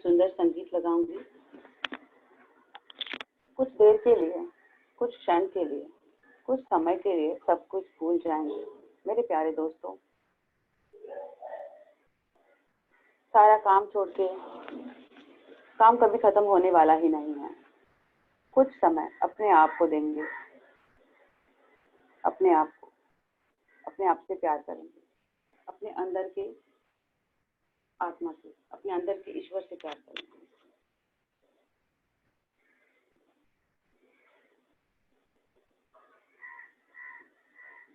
सुंदर संगीत लगाऊंगी। कुछ देर के लिए, कुछ क्षण के लिए, कुछ समय के लिए सब कुछ भूल जाएंगे मेरे प्यारे दोस्तों। सारा काम छोड़ के, काम कभी खत्म होने वाला ही नहीं है। कुछ समय अपने आप को देंगे, अपने आप को, अपने आप से प्यार करेंगे, अपने अंदर के आत्मा से, अपने अंदर के ईश्वर से प्यार करेंगे।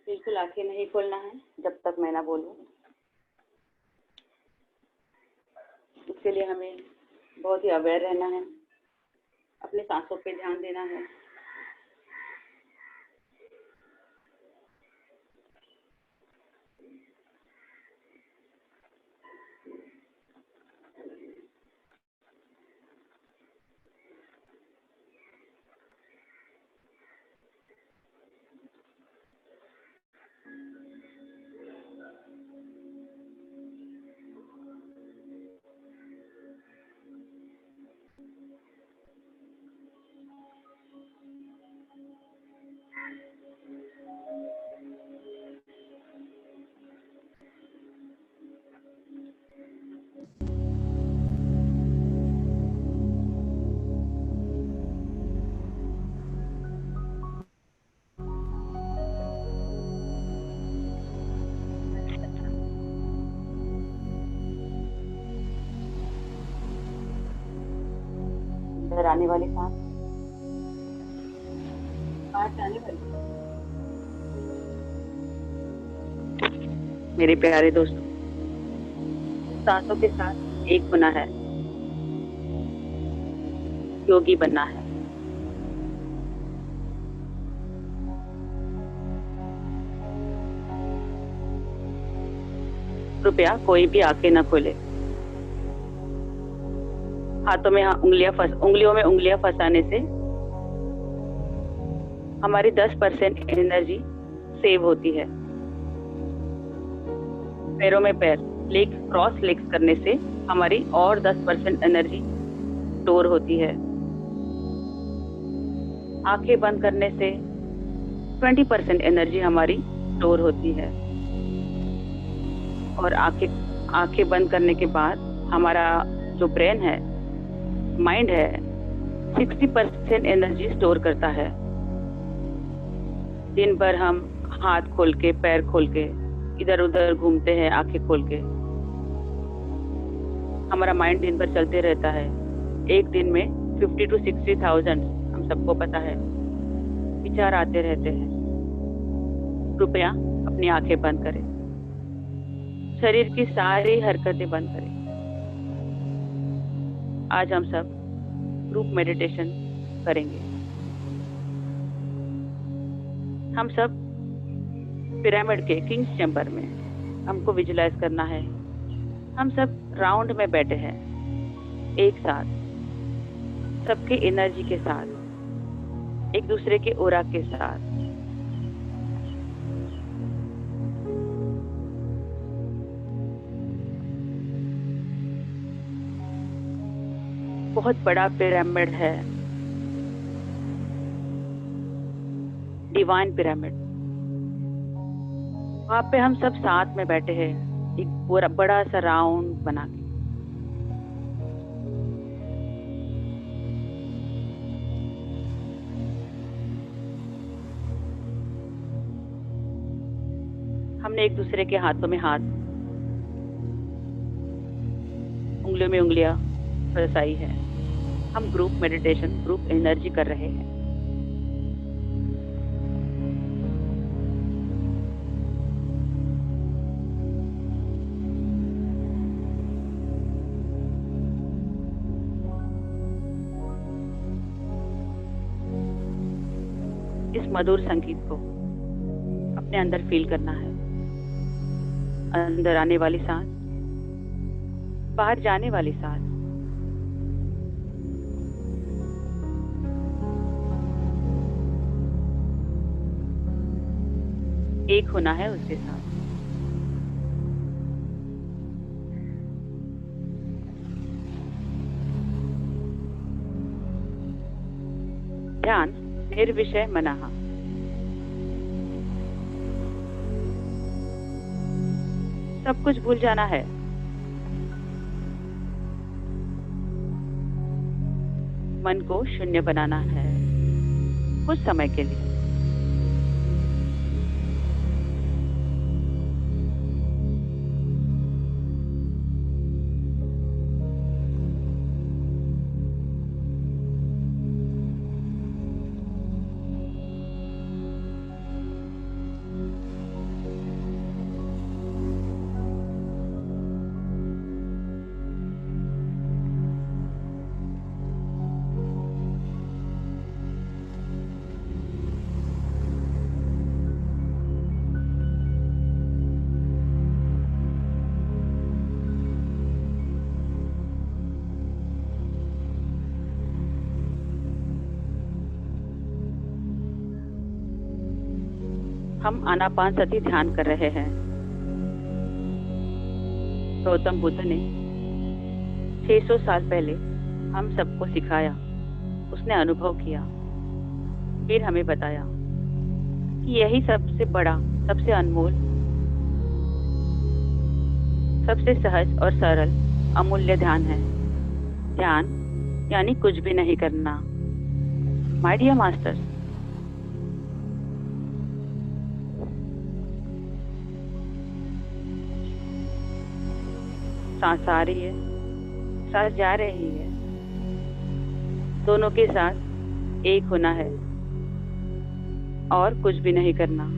बिल्कुल आंखें नहीं खोलना है जब तक मैं ना बोलूं। उसके लिए हमें बहुत ही अवेयर रहना है, अपने सांसों पे ध्यान देना है। अंदर आने वाली सांस, बाहर जाने वाली। मेरे प्यारे दोस्तों, सांसों के साथ एक होना है, योगी बनना है। कृपया कोई भी आंखें न खोले। हाथों में उंगलियों में उंगलियां फंसाने से हमारी 10% एनर्जी सेव होती है। पैरों में पैर क्रॉस लेग्स करने से हमारी और 10% एनर्जी स्टोर होती है। आंखें बंद करने से 20% एनर्जी हमारी स्टोर होती है। और आंखें बंद करने के बाद हमारा जो ब्रेन है, माइंड है, 60% एनर्जी स्टोर करता है। दिन भर हम हाथ खोल के, पैर खोल के इधर उधर घूमते हैं, आंखें खोल के। हमारा माइंड दिन भर चलते रहता है। एक दिन में 50 to 60,000, हम सबको पता है, विचार आते रहते हैं। कृपया अपनी आंखें बंद करें, शरीर की सारी हरकतें बंद करें। आज हम सब ग्रुप मेडिटेशन करेंगे। हम सब पिरामिड के किंग्स चैम्बर में, हमको विजुलाइज करना है। हम सब राउंड में बैठे हैं, एक साथ, सबके एनर्जी के साथ, एक दूसरे के ओरा के साथ। बहुत बड़ा पिरामिड है, डिवाइन पिरामिड। वहां पे हम सब साथ में बैठे हैं, एक पूरा बड़ा सा राउंड बना के। हमने एक दूसरे के हाथों में हाथ, उंगलियों में उंगलियां फंसाई है। हम ग्रुप मेडिटेशन, ग्रुप एनर्जी कर रहे हैं। इस मधुर संगीत को अपने अंदर फील करना है। अंदर आने वाली सांस, बाहर जाने वाली सांस। एक होना है उसके साथ। ध्यान निर्विषय मनाहा। सब कुछ भूल जाना है। मन को शून्य बनाना है कुछ समय के लिए। हम आनापानसती ध्यान कर रहे हैं। गौतम बुद्ध ने 600 साल पहले हम सबको सिखाया। उसने अनुभव किया, फिर हमें बताया कि यही सबसे बड़ा, सबसे अनमोल, सबसे सहज और सरल अमूल्य ध्यान है। ध्यान यानी कुछ भी नहीं करना। माय डियर मास्टर्स, सांस आ रही है, सांस जा रही है। दोनों के साथ एक होना है और कुछ भी नहीं करना।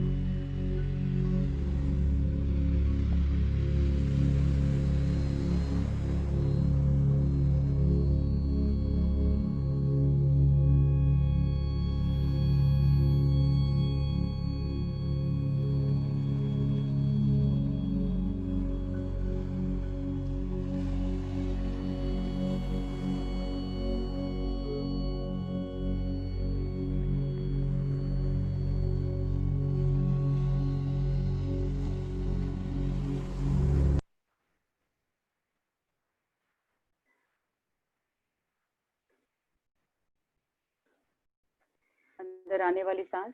अंदर आने वाली सांस,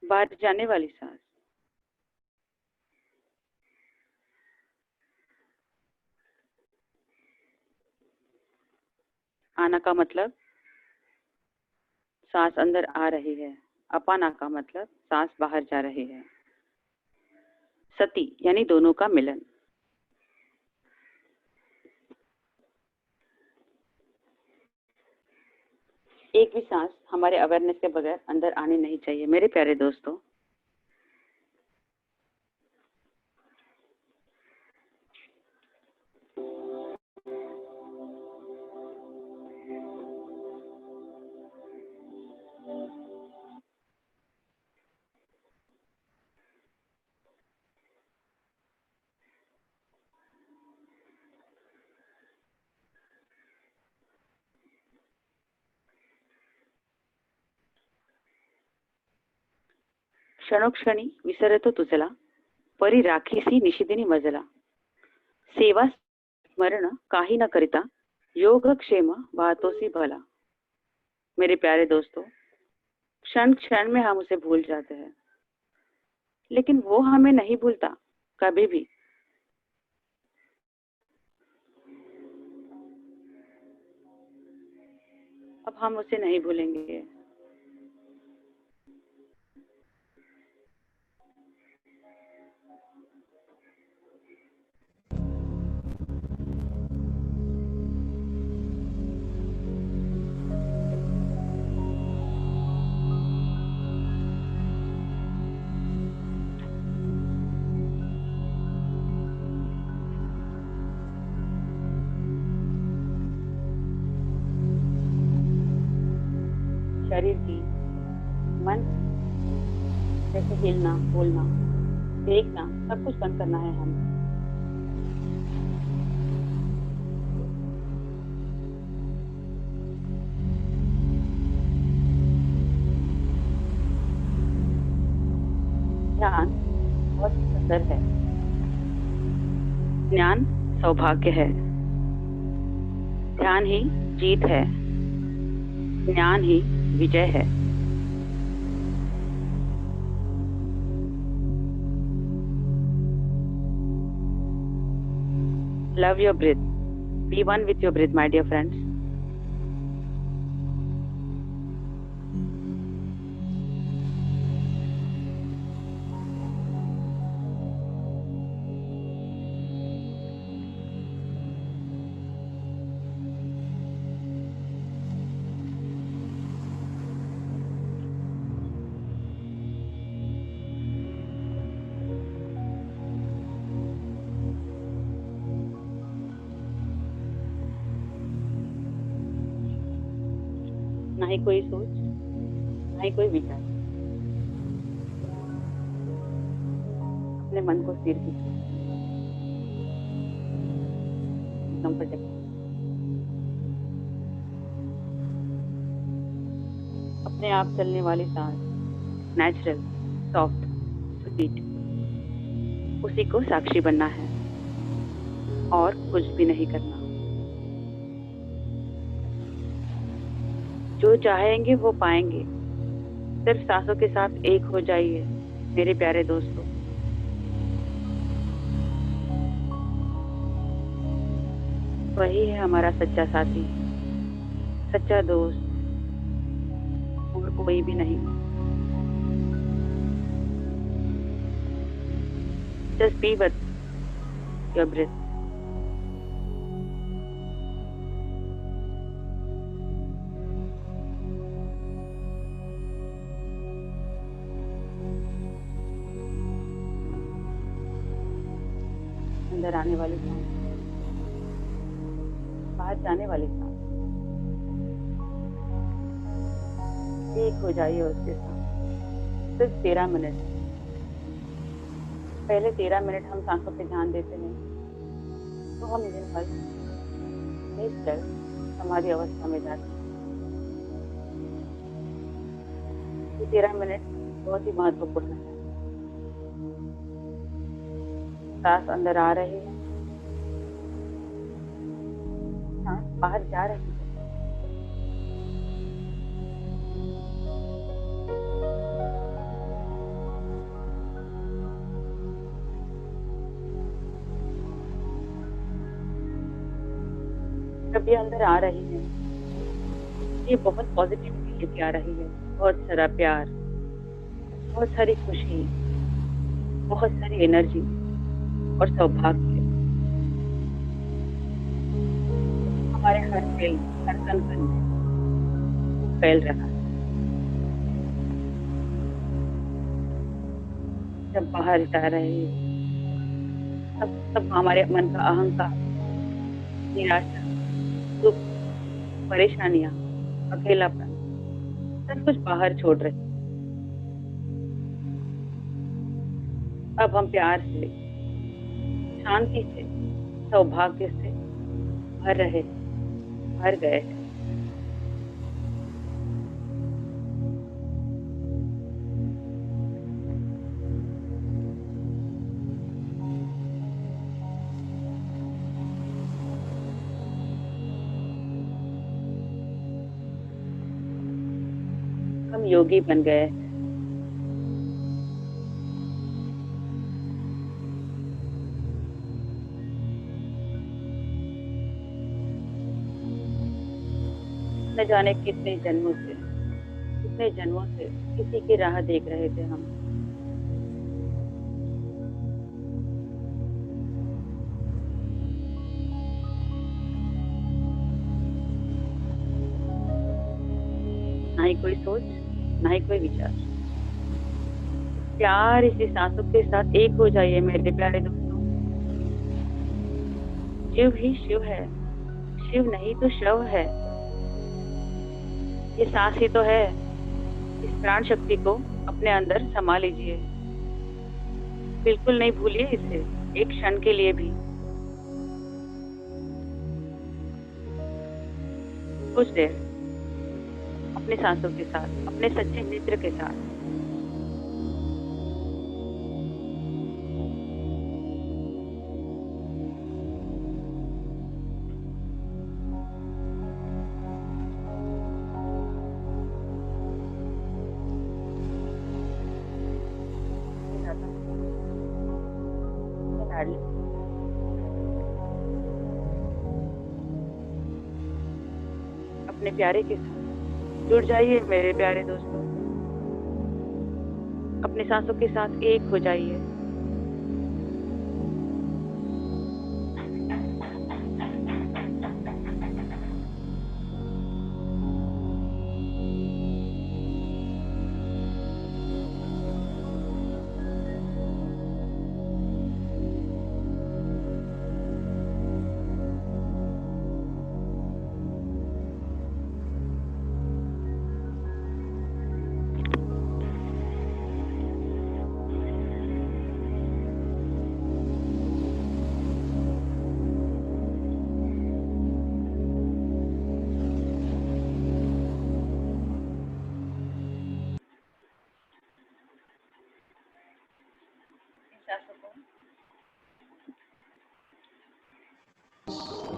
बाहर जाने वाली सांस। आना का मतलब सांस अंदर आ रही है। अपाना का मतलब सांस बाहर जा रही है। सती यानी दोनों का मिलन। एक भी सांस हमारे अवेयरनेस के बगैर अंदर आनी नहीं चाहिए मेरे प्यारे दोस्तों। क्षणोक्षणी विसरतो तुझला, परी राखीसी निशिदिनी मजला। सेवा स्मरण काही न करिता, योगक्षेम वाहतोसी भला। मेरे प्यारे दोस्तों, क्षण क्षण में हम उसे भूल जाते हैं, लेकिन वो हमें नहीं भूलता कभी भी। अब हम उसे नहीं भूलेंगे। शरीर की, मन, जैसे हिलना, बोलना, देखना, सब कुछ बंद करना है हमें। ध्यान बहुत सुंदर है। ज्ञान सौभाग्य है। ध्यान ही जीत है। ज्ञान ही विजय है। Love your breath. Be one with your breath, my dear friends. ना ही कोई सोच, ना ही कोई विचार। अपने मन को स्थिर कीजिए, कंफर्टेबल। अपने आप चलने वाली सांस, नेचुरल, सॉफ्ट, स्वीट, उसी को साक्षी बनना है और कुछ भी नहीं करना। जो चाहेंगे वो पाएंगे। सिर्फ सांसों के साथ एक हो जाइए मेरे प्यारे दोस्तों। वही है हमारा सच्चा साथी, सच्चा दोस्त, और कोई भी नहीं। Just be with your breath. अंदर आने वाली सांस, बाहर जाने वाली सांस, एक हो जाइए उसके साथ। सिर्फ 13 मिनट। पहले 13 मिनट हम सांसों पे ध्यान देते हैं तो हम दिन भर निश्चल समाधि अवस्था में जाते हैं। ये 13 मिनट बहुत ही महत्वपूर्ण है। सांस अंदर आ रही है, सांस बाहर जा रही है। जब ये अंदर आ रही है, ये बहुत पॉजिटिविटी लेके आ रही है। बहुत सारा प्यार, बहुत सारी खुशी, बहुत सारी एनर्जी और सौभाग्य हमारे हर दिल, हर तन में फैल रहा है। जब बाहर जा रहे हैं तब हमारे मन का अहंकार, निराशा, दुख, परेशानियां, अकेलापन सब कुछ बाहर छोड़ रहे। अब हम प्यार से, शांति से, सौभाग्य से भर रहे, भर गए हैं। हम योगी बन गए हैं। न जाने कितने जन्मों से किसी की राह देख रहे थे हम। ना ही कोई सोच, ना ही कोई विचार। प्यार इसी सांसों के साथ एक हो जाइए मेरे प्यारे दोस्तों। शिव ही शिव है, शिव नहीं तो शव है। ये सांस ही तो है। इस प्राण शक्ति को अपने अंदर समा लीजिए। बिल्कुल नहीं भूलिए इसे, एक क्षण के लिए भी। कुछ देर अपने सांसों के साथ, अपने सच्चे मित्र के साथ। डार्लिंग, अपने प्यारे के साथ जुड़ जाइए मेरे प्यारे दोस्तों। अपनी सांसों के साथ एक हो जाइए।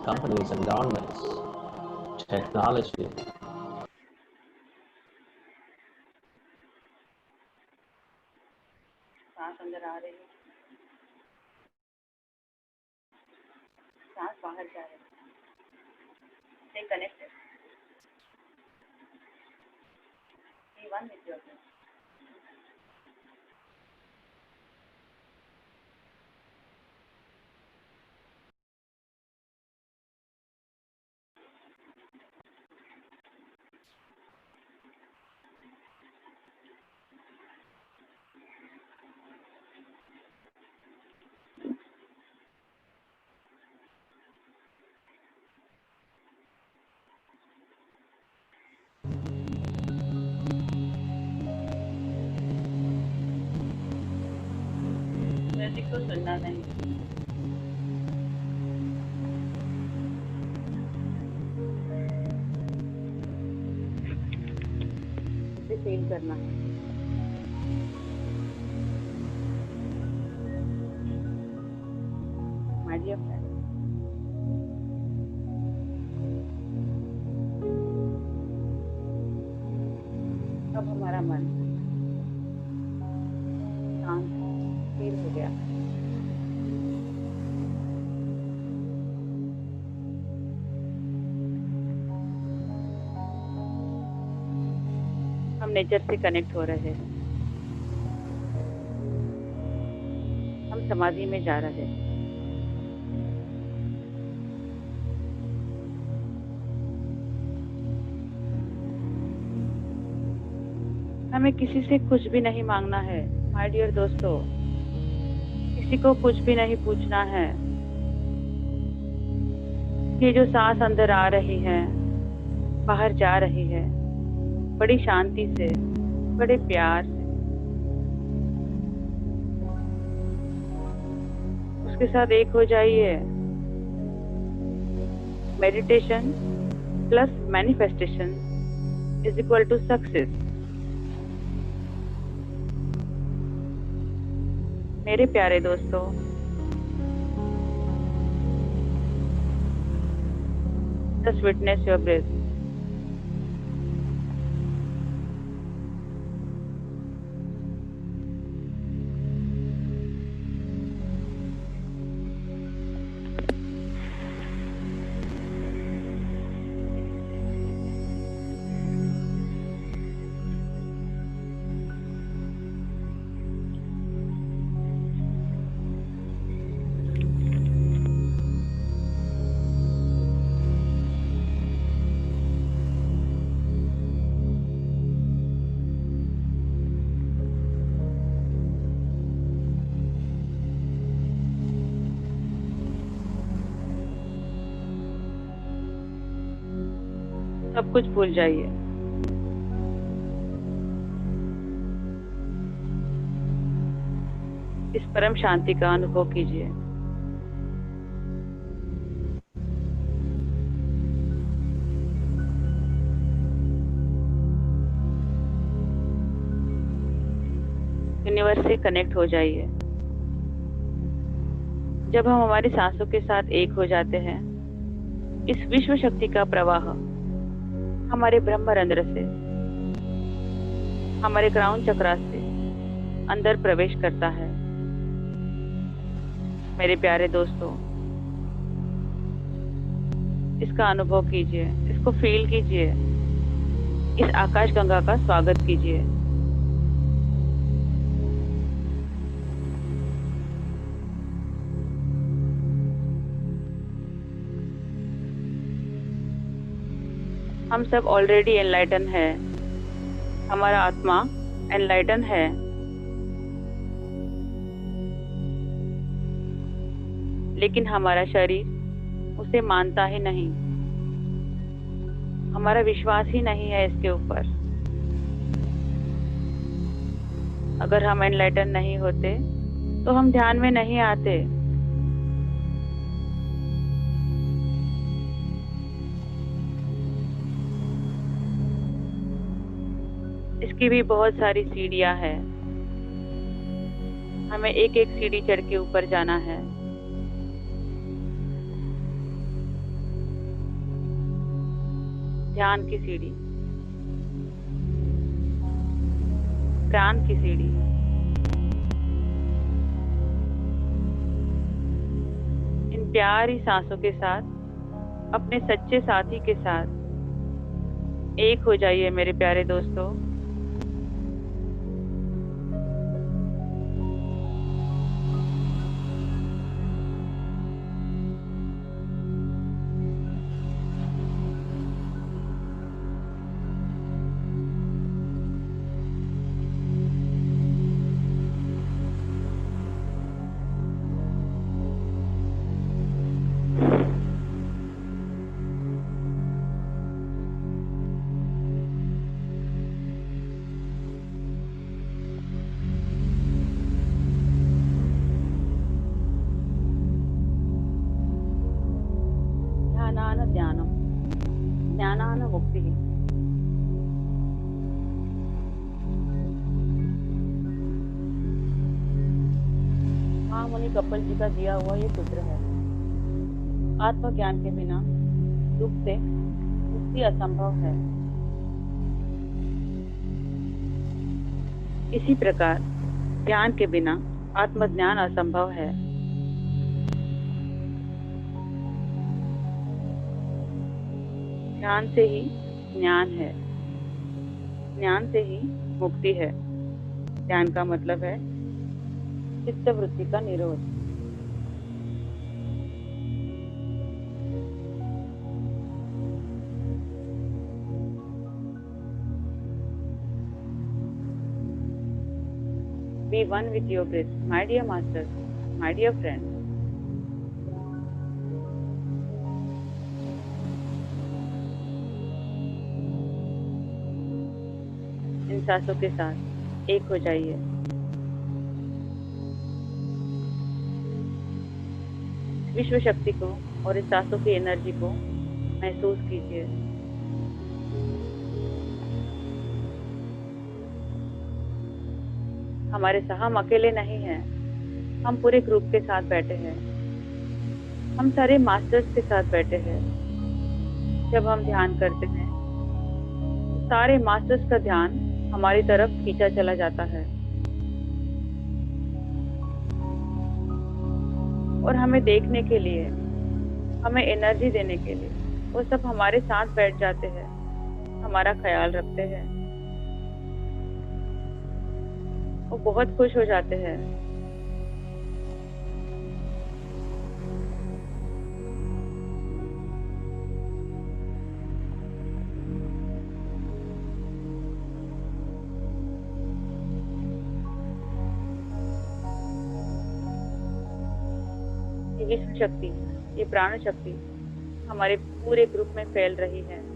Companies and governments, technology, सांस अंदर आ रही है, सांस बाहर जा रही है। Stay connected. Be one with your breath. Music को सुनना नहीं, इसे फील करना है। माय डियर फ्रेंड, अब हमारा मन शांत स्थिर हो गया। हम नेचर से कनेक्ट हो रहे हैं। हम समाधि में जा रहे हैं। हमें किसी से कुछ भी नहीं मांगना है माय डियर दोस्तों। किसी को कुछ भी नहीं पूछना है। ये जो सांस अंदर आ रही है, बाहर जा रही है, बड़ी शांति से, बड़े प्यार से, उसके साथ एक हो जाइए। Meditation plus manifestation is equal to success. मेरे प्यारे दोस्तों, just witness your breath. सब कुछ भूल जाइए। इस परम शांति का अनुभव कीजिए। यूनिवर्स से कनेक्ट हो जाइए। जब हम हमारी सांसों के साथ एक हो जाते हैं, इस विश्व शक्ति का प्रवाह हमारे ब्रह्मरंध्र से, हमारे क्राउन चक्रा से अंदर प्रवेश करता है। मेरे प्यारे दोस्तों, इसका अनुभव कीजिए, इसको फील कीजिए, इस आकाश गंगा का स्वागत कीजिए। हम सब ऑलरेडी एनलाइटन है, हमारा आत्मा एनलाइटन है। लेकिन हमारा शरीर उसे मानता ही नहीं, हमारा विश्वास ही नहीं है इसके ऊपर। अगर हम एनलाइटन नहीं होते तो हम ध्यान में नहीं आते। इसकी भी बहुत सारी सीढ़ियां हैं, हमें एक एक सीढ़ी चढ़ के ऊपर जाना है। ध्यान की सीढ़ी, प्राण की सीढ़ी, इन प्यारी सांसों के साथ, अपने सच्चे साथी के साथ एक हो जाइए मेरे प्यारे दोस्तों। ध्यानान ध्यानम, ज्ञानान मुक्ति। महामुनि कपिल जी का दिया हुआ ये सूत्र है। आत्मज्ञान के बिना दुख से मुक्ति असंभव है। इसी प्रकार ज्ञान के बिना आत्मज्ञान असंभव है। ध्यान से ही ज्ञान है, ज्ञान से ही मुक्ति है। ध्यान का मतलब है चित्तवृत्ति का निरोध। Be one with your breath, my dear masters, my dear friends. इन सांसों के साथ एक हो जाइए। विश्व शक्ति को और इस सांसों की एनर्जी को महसूस कीजिए। हम अकेले नहीं हैं, हम पूरे ग्रुप के साथ बैठे हैं, हम सारे मास्टर्स के साथ बैठे हैं। जब हम ध्यान करते हैं तो सारे मास्टर्स का ध्यान हमारी तरफ खींचा चला जाता है और हमें देखने के लिए, हमें एनर्जी देने के लिए वो सब हमारे साथ बैठ जाते हैं, हमारा ख्याल रखते हैं। वो बहुत खुश हो जाते हैं। ये विश्व शक्ति, ये प्राण शक्ति हमारे पूरे ग्रुप में फैल रही है।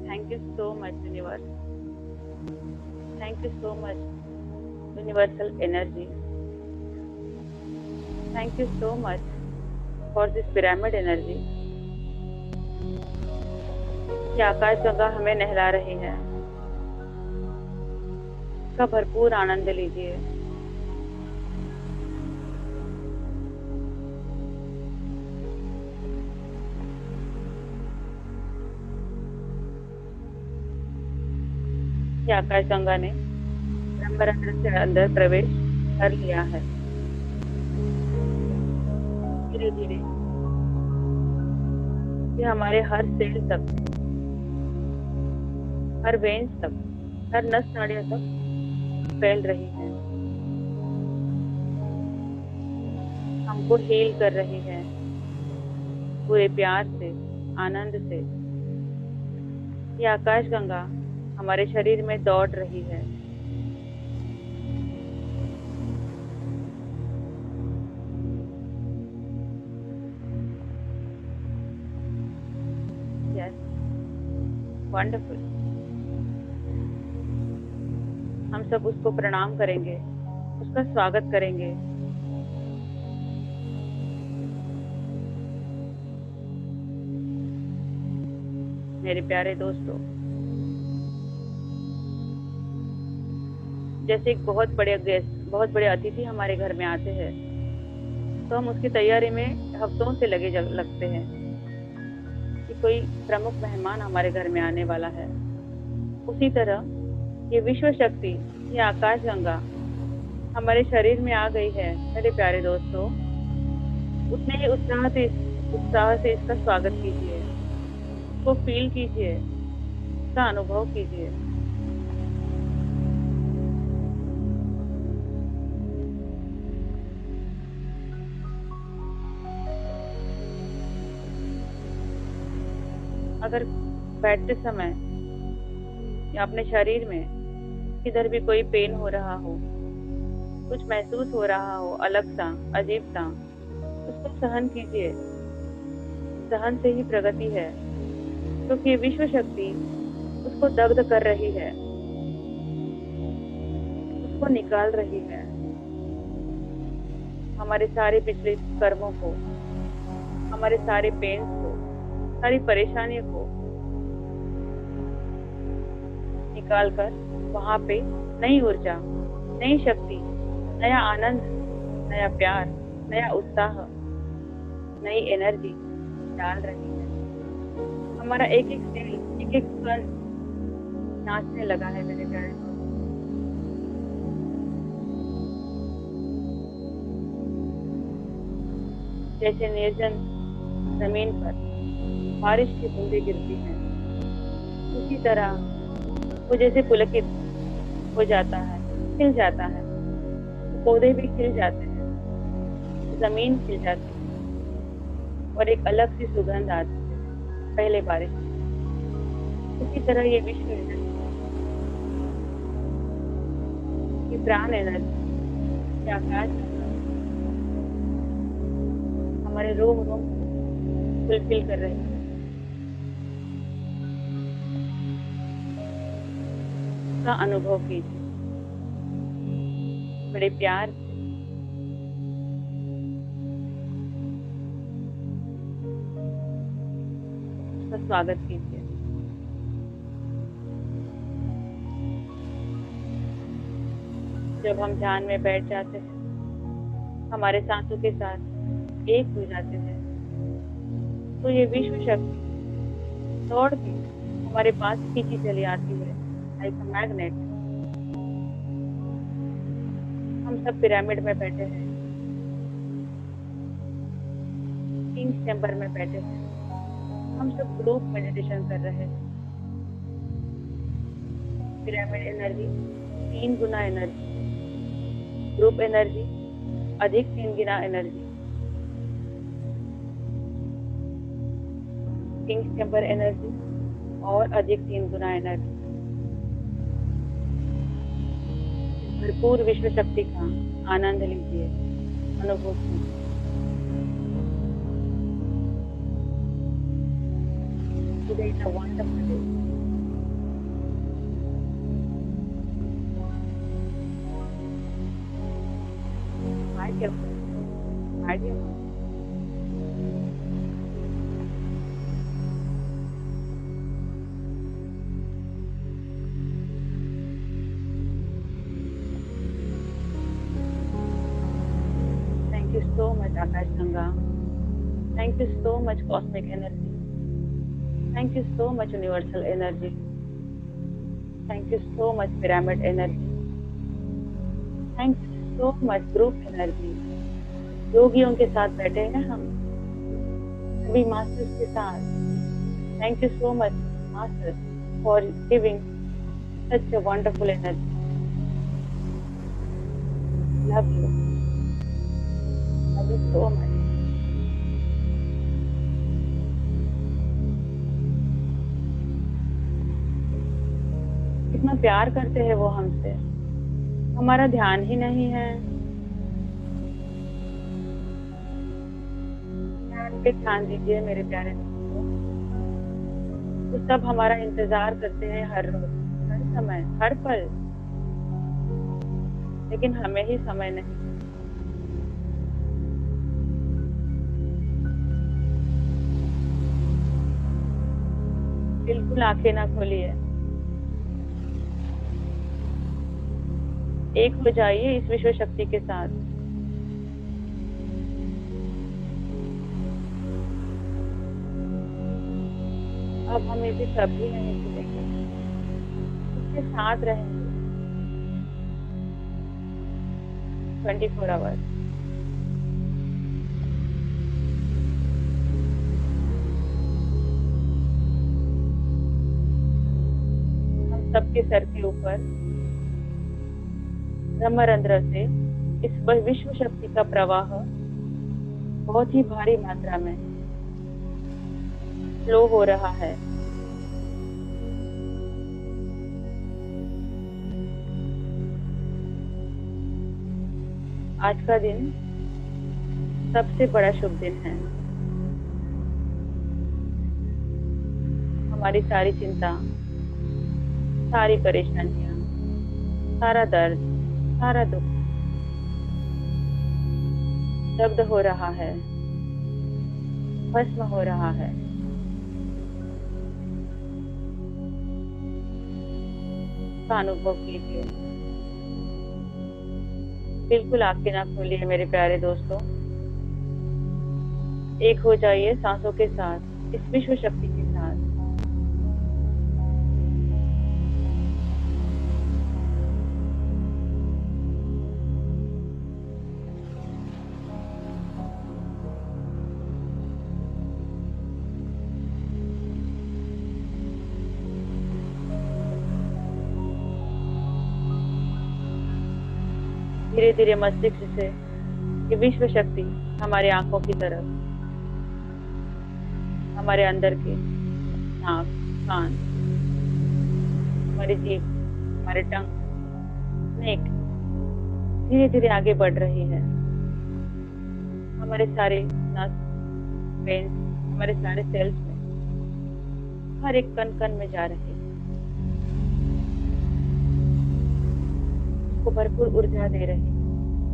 Thank you so much, universe. Thank you so much, universal energy. Thank you so much for this pyramid energy. ये आकाश गंगा हमें नहला रही है। इसका भरपूर आनंद लीजिए। ये आकाशगंगा ने ब्रह्मरंध्र से अंदर प्रवेश कर लिया है। धीरे धीरे ये हमारे हर सेल तक, हर वेन्स तक, हर नस नाड़ियों तक फैल रही है, हमको हील कर रही है पूरे प्यार से, आनंद से। ये आकाशगंगा हमारे शरीर में दौड़ रही है। Yes, wonderful. हम सब उसको प्रणाम करेंगे, उसका स्वागत करेंगे। मेरे प्यारे दोस्तों, जैसे एक बहुत बड़े गेस्ट, बहुत बड़े अतिथि हमारे घर में आते हैं, तो हम उसकी तैयारी में हफ्तों से लगते हैं कि कोई प्रमुख मेहमान हमारे घर में आने वाला है। उसी तरह ये विश्व शक्ति, ये आकाशगंगा हमारे शरीर में आ गई है। मेरे प्यारे दोस्तों, उतने ही उत्साह से इसका स्वागत कीजिए, इसको फील कीजिए, इसका अनुभव कीजिए। अगर बैठते समय या अपने शरीर में किधर भी कोई पेन हो रहा हो, कुछ महसूस हो रहा हो, अलग सा, अजीब सा, उसको सहन कीजिए। सहन से ही प्रगति है, क्योंकि विश्व शक्ति उसको दग्ध कर रही है, उसको निकाल रही है। हमारे सारे पिछले कर्मों को, हमारे सारे पेन्स को, सारी परेशानियों को निकाल कर वहां पे नई ऊर्जा, नई शक्ति, नया आनंद, नया प्यार, नया उत्साह, नई एनर्जी डाल रही है। हमारा एक एक सेल, एक एक कण नाचने लगा है मेरे प्यारे दोस्त। जैसे निर्जन जमीन पर बारिश की बूंदें गिरती हैं, उसी तरह वो जैसे पुलकित हो जाता है, खिल जाता है। पौधे भी खिल जाते हैं, जमीन खिल जाती है और एक अलग सी सुगंध आती है पहले बारिश में। उसी तरह ये विश्व एनर्जी, ये प्राण एनर्जी, ये आकाश हमारे रोम रोम फुलफिल कर रही है। का अनुभव कीजिए बड़े प्यार से। उसका स्वागत कीजिए। जब हम ध्यान में बैठ जाते हैं, हमारे सांसों के साथ एक हो जाते हैं, तो ये विश्व शक्ति दौड़ के हमारे पास खींची चली आती है, लाइक अ मैग्नेट। हम सब पिरामिड में बैठे हैं, किंग्स चैम्बर में बैठे हैं। हम सब ग्रुप मेडिटेशन कर रहे हैं। पिरामिड एनर्जी 3 गुना एनर्जी, ग्रुप एनर्जी अधिक 3 गुना एनर्जी, किंग्स चैम्बर एनर्जी और अधिक 3 गुना एनर्जी। भरपूर विश्व शक्ति का आनंद लीजिए, अनुभव कीजिए। Today is a wonderful day. My dear friend, my dear friend. Thank you so much, Akashganga. Thank you so much, cosmic energy. Thank you so much, universal energy. Thank you so much pyramid energy, thank you so much group energy. योगियों के साथ बैठे हैं हम, सभी masters के साथ। Thank you so much masters for giving such a wonderful energy. Love you so much. कितना प्यार करते हैं वो हमसे, हमारा ध्यान ही नहीं है। ध्यान पे ध्यान दीजिए मेरे प्यारे दोस्तों। वो सब हमारा इंतजार करते हैं हर रोज, हर समय, हर पल, लेकिन हमें ही समय नहीं। बिल्कुल आंखें ना खोलिए, एक हो जाइए इस विश्व शक्ति के साथ। अब हम इसे कभी नहीं भूलेंगे, इसके साथ रहेंगे 24 आवर्स। हम सबके सर के ऊपर ब्रह्मरंध्र से इस विश्व शक्ति का प्रवाह बहुत ही भारी मात्रा में फ्लो हो रहा है। आज का दिन सबसे बड़ा शुभ दिन है। हमारी सारी चिंता, सारी परेशानियां, सारा दर्द, सारा दुख दग्ध हो रहा है, भस्म हो रहा है। का अनुभव कीजिए। बिल्कुल आंखें ना खोलिए मेरे प्यारे दोस्तों, एक हो जाइए सांसों के साथ, इस विश्व शक्ति के साथ। धीरे धीरे मस्तिष्क से ये विश्व शक्ति हमारे आंखों की तरफ, हमारे अंदर के नाक, कान, हमारी जीभ, हमारे टंग, नेक धीरे धीरे आगे बढ़ रही है। हमारे सारे नस, वेन्स, हमारे सारे सेल्स में, हर एक कण कण में जा रही है। को भरपूर ऊर्जा दे रही,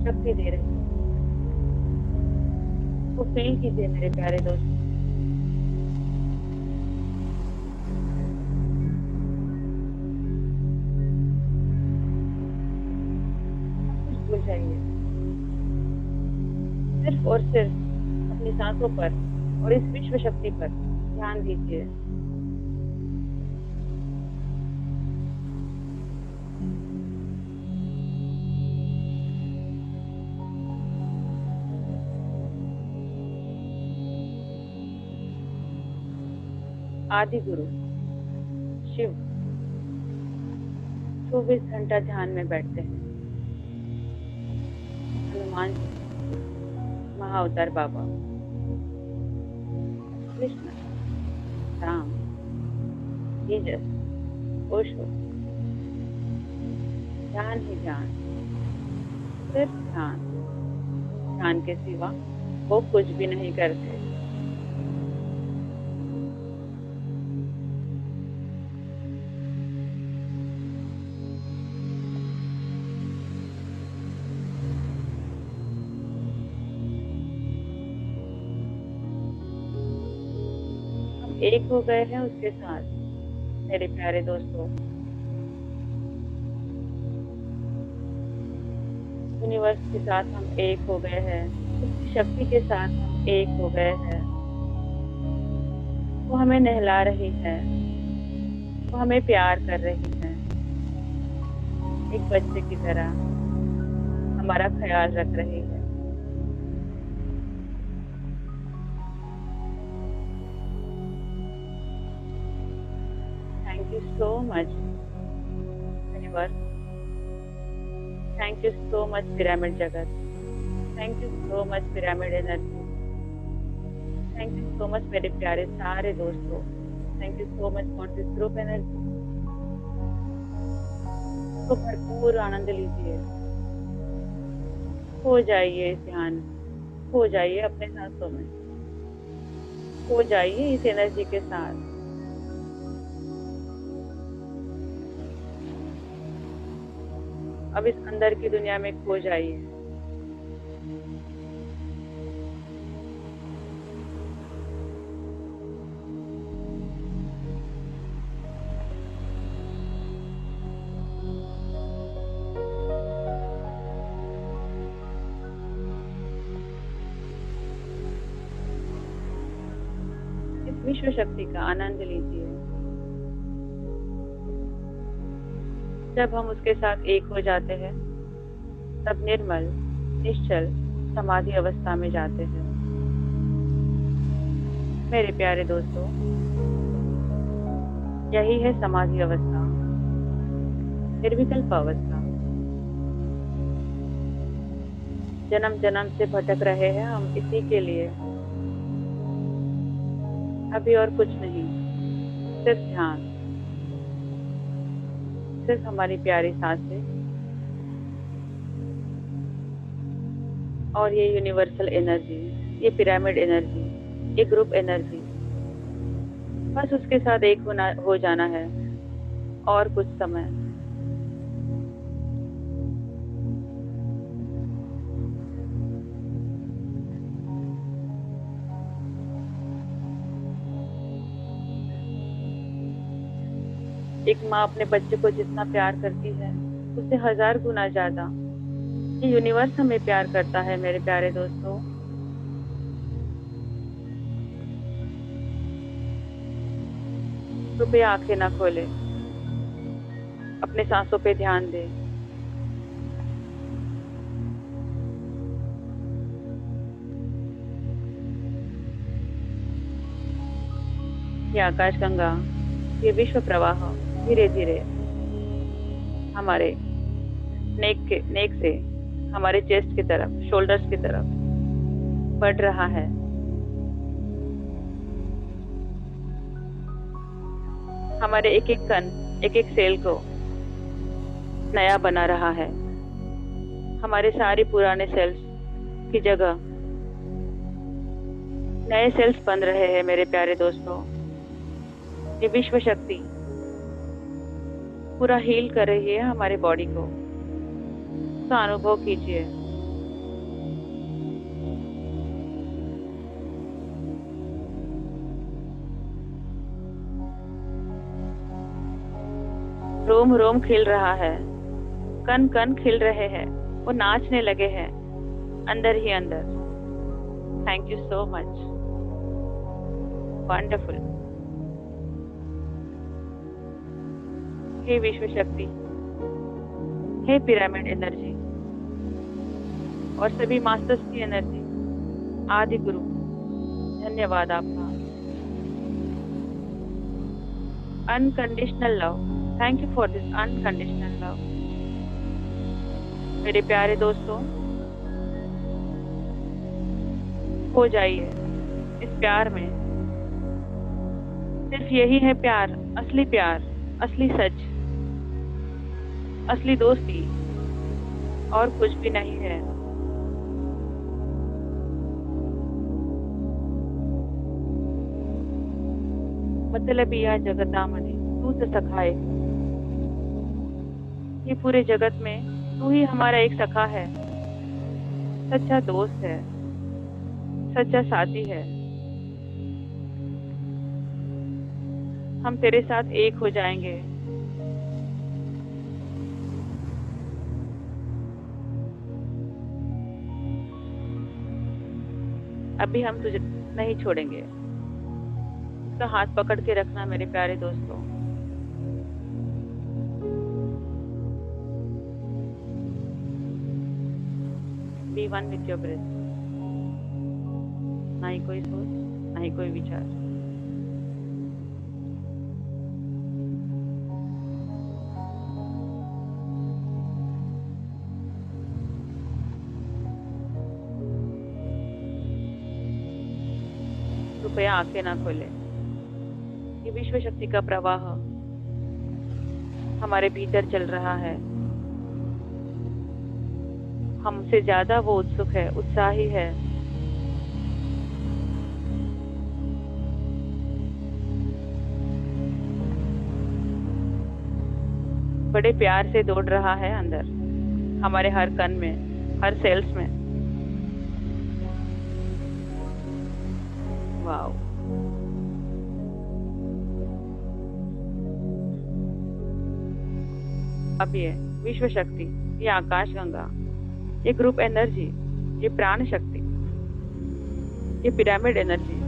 शक्ति दे रही। वो फील कीजिए मेरे प्यारे दोस्त। भूल जाइए, सिर्फ और सिर्फ अपनी सांसों पर और इस विश्व शक्ति पर ध्यान दीजिए। आदि गुरु शिव 24 घंटा ध्यान में बैठते हैं। हनुमान जी, महाअवतार बाबा, कृष्ण, राम, जीसस, ओशो, ध्यान ही ध्यान, सिर्फ ध्यान। ध्यान के सिवा वो कुछ भी नहीं करते। एक हो गए हैं उसके साथ मेरे प्यारे दोस्तों। यूनिवर्स के साथ हम एक हो गए हैं, उसकी शक्ति के साथ हम एक हो गए हैं। वो हमें नहला रही है, वो हमें प्यार कर रही है, एक बच्चे की तरह हमारा ख्याल रख रही है। Thank you so much universe, thank you so much pyramid जगत, thank you so much pyramid energy, thank you so much मेरे प्यारे सारे दोस्तों, thank you so much for this group energy. तो भरपूर आनंद लीजिए, खो जाइए इस ध्यान, खो जाइए अपने सांसों में, खो जाइए इस एनर्जी के साथ। अब इस अंदर की दुनिया में खो जाइए। इस विश्व शक्ति का आनंद लीजिए। जब हम उसके साथ एक हो जाते हैं तब निर्मल निश्चल समाधि अवस्था में जाते हैं। मेरे प्यारे दोस्तों, यही है समाधि अवस्था, निर्विकल्प अवस्था। जन्म जन्म से भटक रहे हैं हम इसी के लिए, अभी और कुछ नहीं, सिर्फ ध्यान, सिर्फ हमारी प्यारी सांसें और ये यूनिवर्सल एनर्जी, ये पिरामिड एनर्जी, ये ग्रुप एनर्जी, बस उसके साथ एक हो जाना है और कुछ समय। एक माँ अपने बच्चे को जितना प्यार करती है उससे 1000 गुना ज्यादा ये यूनिवर्स हमें प्यार करता है। मेरे प्यारे दोस्तों, कृपया आंखें ना खोलें, अपने सांसों पे ध्यान दें। ये आकाश गंगा, ये विश्व प्रवाह धीरे धीरे हमारे नेक से हमारे चेस्ट की तरफ, शोल्डर्स की तरफ बढ़ रहा है। हमारे एक एक कण, एक एक सेल को नया बना रहा है। हमारे सारे पुराने सेल्स की जगह नए सेल्स बन रहे हैं। मेरे प्यारे दोस्तों, ये विश्व शक्ति पूरा हील कर रही है हमारे बॉडी को, तो अनुभव कीजिए। रोम रोम खिल रहा है, कण कण खिल रहे हैं, वो नाचने लगे हैं अंदर ही अंदर। Thank you so much, wonderful. हे विश्व शक्ति, हे पिरामिड एनर्जी और सभी मास्टर्स की एनर्जी, आदि गुरु, धन्यवाद आपका। Unconditional love, thank you for this unconditional love. मेरे प्यारे दोस्तों, हो जाइए इस प्यार में। सिर्फ यही है प्यार, असली सच, असली दोस्ती, और कुछ भी नहीं है। मतलब यह जगतामणि तू से सखाए, ये पूरे जगत में तू ही हमारा एक सखा है, सच्चा दोस्त है, सच्चा साथी है। हम तेरे साथ एक हो जाएंगे। अभी हम तुझे नहीं छोड़ेंगे। उसका हाथ पकड़ के रखना मेरे प्यारे दोस्तों। Be one with your breath. ना ही कोई सोच, ना ही कोई विचार। कृपया आंखें ना खोले। ये विश्व शक्ति का प्रवाह हमारे भीतर चल रहा है। हमसे ज्यादा वो उत्सुक है, उत्साही है। बड़े प्यार से दौड़ रहा है अंदर, हमारे हर कण में, हर सेल्स में। वाओ। अब ये विश्व शक्ति, ये आकाश गंगा, ये ग्रुप एनर्जी, ये प्राण शक्ति, ये पिरामिड एनर्जी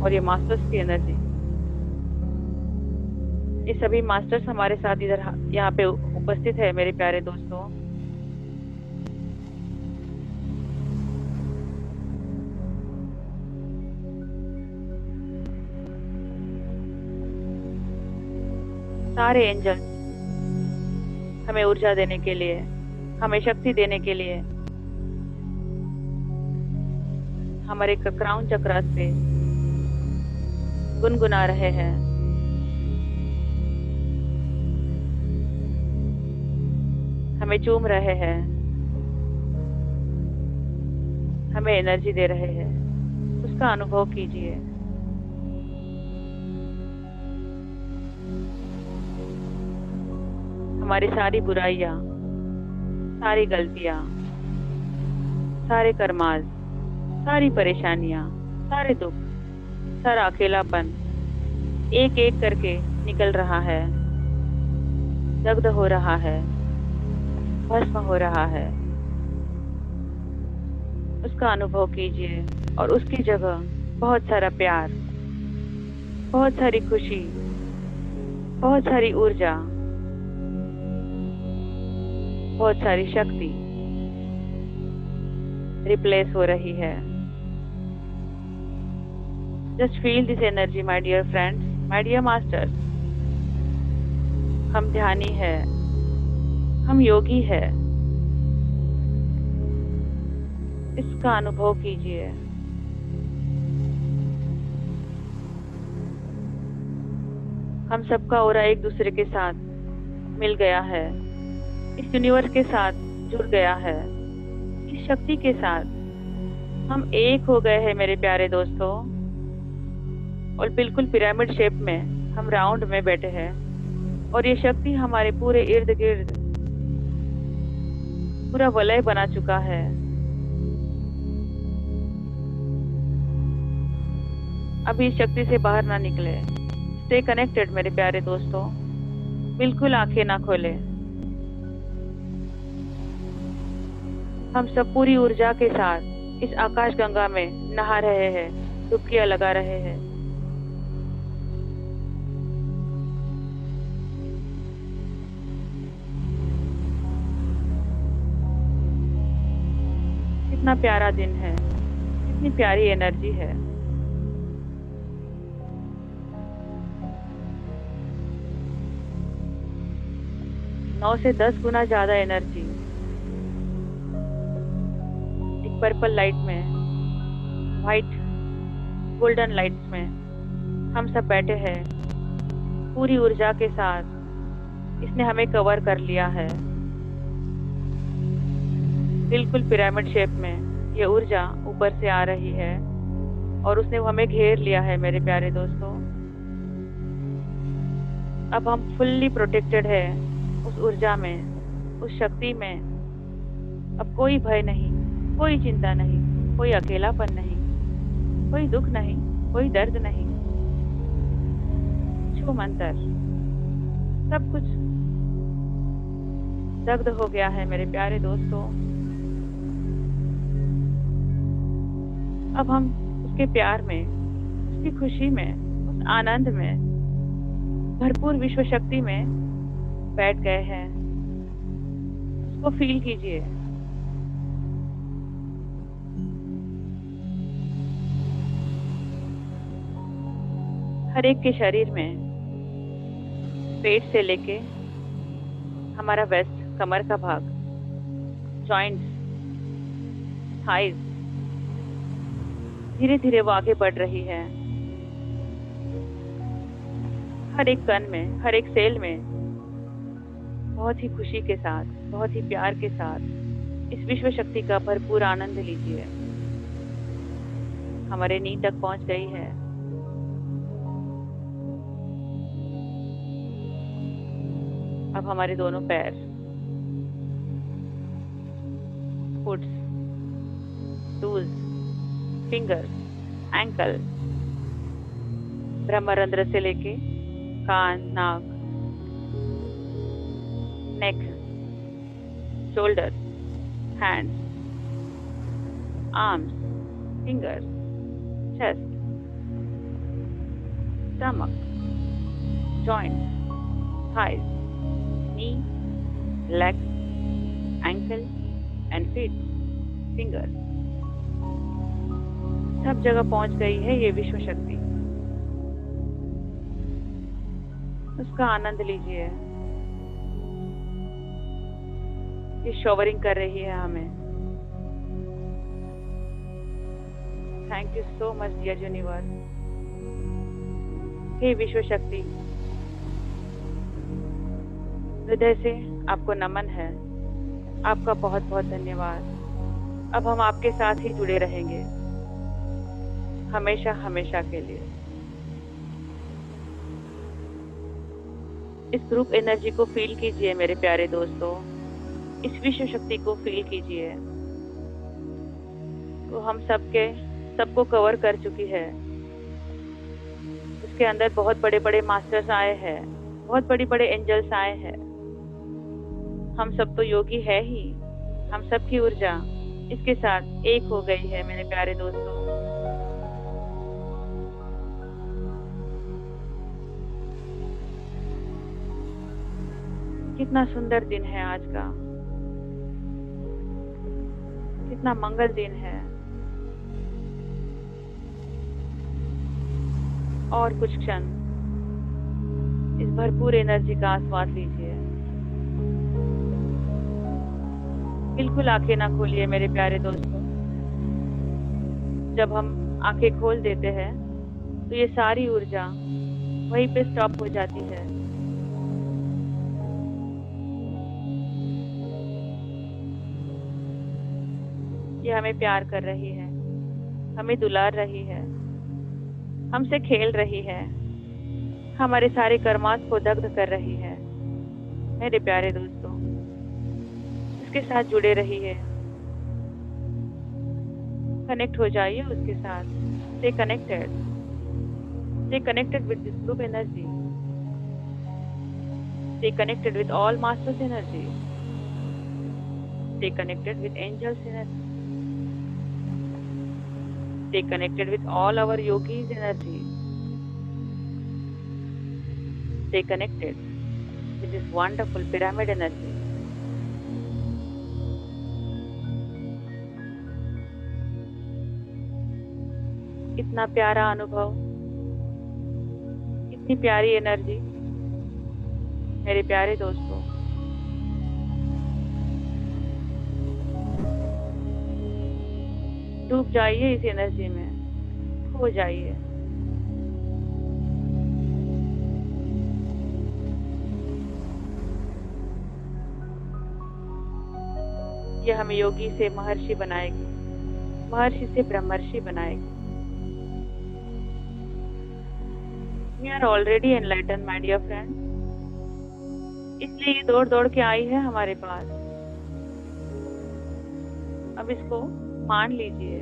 और ये मास्टर्स की एनर्जी, ये सभी मास्टर्स हमारे साथ इधर यहाँ पे उपस्थित है मेरे प्यारे दोस्तों। सारे एंजल हमें ऊर्जा देने के लिए, हमें शक्ति देने के लिए हमारे क्राउन चक्र से गुनगुना रहे हैं। हमें चूम रहे हैं, हमें एनर्जी दे रहे हैं। उसका अनुभव कीजिए। हमारी सारी बुराइयां, सारी गलतियां, सारे कर्माज, सारी परेशानियां, सारे दुख, सारा अकेलापन एक एक करके निकल रहा है, दग्ध हो रहा है, भस्म हो रहा है। उसका अनुभव कीजिए और उसकी जगह बहुत सारा प्यार, बहुत सारी खुशी, बहुत सारी ऊर्जा, बहुत सारी शक्ति रिप्लेस हो रही है। Just feel this energy my dear friends, my dear masters. हम ध्यानी है, हम योगी है। इसका अनुभव कीजिए। हम सबका ऑरा एक दूसरे के साथ मिल गया है, इस यूनिवर्स के साथ जुड़ गया है, इस शक्ति के साथ हम एक हो गए हैं मेरे प्यारे दोस्तों। और बिल्कुल पिरामिड शेप में हम राउंड में बैठे हैं और ये शक्ति हमारे पूरे इर्द गिर्द पूरा वलय बना चुका है। अभी इस शक्ति से बाहर ना निकले। स्टे कनेक्टेड मेरे प्यारे दोस्तों। बिल्कुल आंखें ना खोले। हम सब पूरी ऊर्जा के साथ इस आकाश गंगा में नहा रहे हैं, डुबकियां लगा रहे हैं। कितना प्यारा दिन है, कितनी प्यारी एनर्जी है। नौ से 10 गुना ज्यादा एनर्जी पर्पल लाइट में, वाइट गोल्डन लाइट्स में हम सब बैठे हैं पूरी ऊर्जा के साथ। इसने हमें कवर कर लिया है बिल्कुल पिरामिड शेप में। ये ऊर्जा ऊपर से आ रही है और उसने हमें घेर लिया है मेरे प्यारे दोस्तों। अब हम फुल्ली प्रोटेक्टेड है उस ऊर्जा में, उस शक्ति में। अब कोई भय नहीं, कोई चिंता नहीं, कोई अकेलापन नहीं, कोई दुख नहीं, कोई दर्द नहीं। छू मंतर, सब कुछ दग्ध हो गया है मेरे प्यारे दोस्तों। अब हम उसके प्यार में, उसकी खुशी में, उस आनंद में, भरपूर विश्व शक्ति में बैठ गए हैं। उसको फील कीजिए। हर एक के शरीर में, पेट से लेके हमारा वेस्ट, कमर का भाग, जॉइंट्स, थाइज, धीरे धीरे वो आगे बढ़ रही है। हर एक कण में, हर एक सेल में बहुत ही खुशी के साथ, बहुत ही प्यार के साथ इस विश्व शक्ति का भरपूर आनंद लीजिए। हमारे नी तक पहुंच गई है। अब हमारे दोनों पैर, फुट्स, टूज, फिंगर्स, एंकल, ब्रह्मरंध्र से लेके कान, नाक, neck, shoulder, hands, arms, fingers, chest, stomach, joints, thighs, knee, legs, ankle and feet, fingers, सब जगह पहुंच गई है ये विश्व शक्ति। उसका आनंद लीजिए। ये शॉवरिंग कर रही है हमें। Thank you so much dear universe. हे विश्व शक्ति, हृदय से आपको नमन है। आपका बहुत बहुत धन्यवाद। अब हम आपके साथ ही जुड़े रहेंगे, हमेशा हमेशा के लिए। इस ग्रुप एनर्जी को फील कीजिए मेरे प्यारे दोस्तों। इस विश्व शक्ति को फील कीजिए। वो हम सबको कवर कर चुकी है। उसके अंदर बहुत बड़े बड़े मास्टर्स आए हैं, बहुत बड़े बड़े एंजल्स आए हैं। हम सब तो योगी है ही। हम सब की ऊर्जा इसके साथ एक हो गई है मेरे प्यारे दोस्तों। कितना सुंदर दिन है आज का, कितना मंगल दिन है। और कुछ क्षण इस भरपूर एनर्जी का आस्वाद लीजिए। बिल्कुल आंखें ना खोलिए मेरे प्यारे दोस्तों। जब हम आंखें खोल देते हैं तो ये सारी ऊर्जा वहीं पे स्टॉप हो जाती है। ये हमें प्यार कर रही है, हमें दुलार रही है, हमसे खेल रही है, हमारे सारे कर्मास को दग्ध कर रही है। मेरे प्यारे दोस्तों, उसके साथ जुड़े रहिए, कनेक्ट हो जाइए उसके साथ। Stay connected with this group energy, stay connected with all masters energy, stay connected with angels energy, stay connected with all our yogis energy. Stay connected with this wonderful pyramid energy. इतना प्यारा अनुभव, इतनी प्यारी energy मेरे प्यारे दोस्तों। डूब जाइए इस एनर्जी में, खो जाइए। यह हमें योगी से महर्षि बनाएगी, महर्षि से ब्रह्मर्षि बनाएगी। We are already enlightened, my dear friends. इसलिए ये दौड़ दौड़ के आई है हमारे पास। अब इसको मान लीजिए,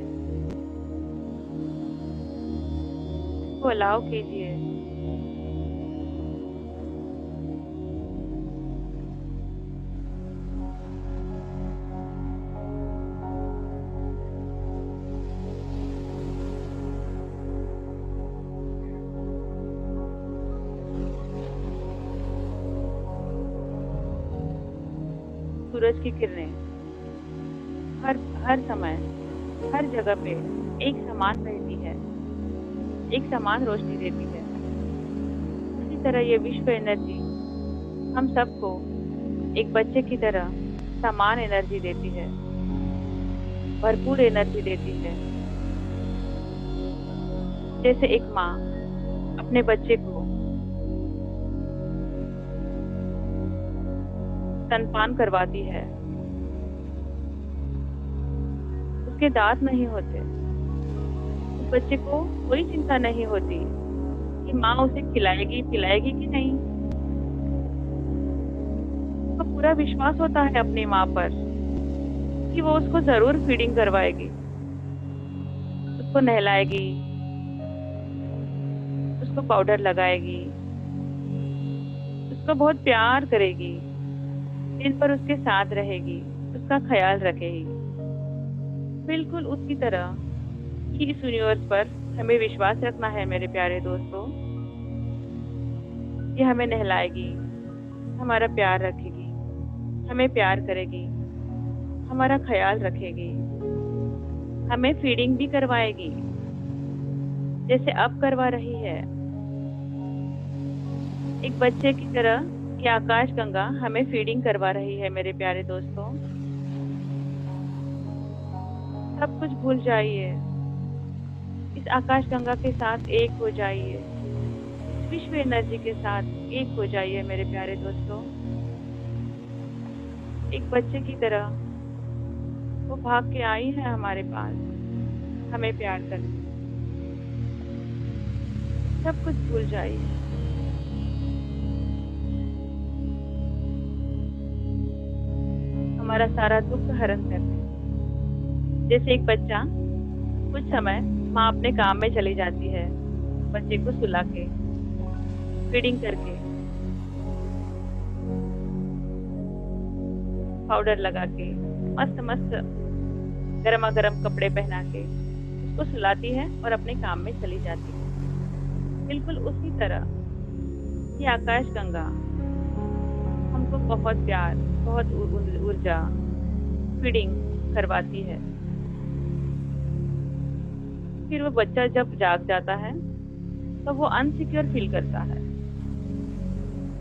इसको अलाउ कीजिए। सूरज की किरणें हर समय, हर जगह पे एक समान रहती है, एक समान रोशनी देती है। तरह ये विश्व एनर्जी हम सबको एक बच्चे की तरह समान एनर्जी देती है, भरपूर एनर्जी देती है। जैसे एक माँ अपने बच्चे को स्तनपान करवाती है, उसके दांत नहीं होते, उस बच्चे को कोई चिंता नहीं होती कि माँ उसे खिलाएगी पिलाएगी कि नहीं। उसको पूरा विश्वास होता है अपनी माँ पर कि वो उसको जरूर फीडिंग करवाएगी, उसको नहलाएगी, उसको पाउडर लगाएगी, उसको बहुत प्यार करेगी, दिन भर उसके साथ रहेगी, उसका ख्याल रखेगी। बिल्कुल उसी तरह ही इस यूनिवर्स पर हमें विश्वास रखना है मेरे प्यारे दोस्तों। ये हमें नहलाएगी, हमारा प्यार रखेगी, हमें प्यार करेगी, हमारा ख्याल रखेगी, हमें फीडिंग भी करवाएगी जैसे अब करवा रही है। एक बच्चे की तरह ये आकाश गंगा हमें फीडिंग करवा रही है मेरे प्यारे दोस्तों। सब कुछ भूल जाइए, इस आकाश गंगा के साथ एक हो जाइए, इस विश्व एनर्जी के साथ एक हो जाइए मेरे प्यारे दोस्तों। एक बच्चे की तरह वो भाग के आई है हमारे पास हमें प्यार करने। सब कुछ भूल जाइए। हमारा सारा दुख हरण करने। जैसे एक बच्चा कुछ समय माँ अपने काम में चली जाती है, बच्चे को सुला के फीडिंग करके पाउडर लगा के मस्त मस्त गर्मा गर्म कपड़े पहना के उसको सुलाती है और अपने काम में चली जाती है। बिल्कुल उसी तरह ये आकाश गंगा हमको बहुत प्यार, बहुत ऊर्जा फीडिंग करवाती है। फिर वो बच्चा जब जाग जाता है तो वो अनसिक्योर फील करता है।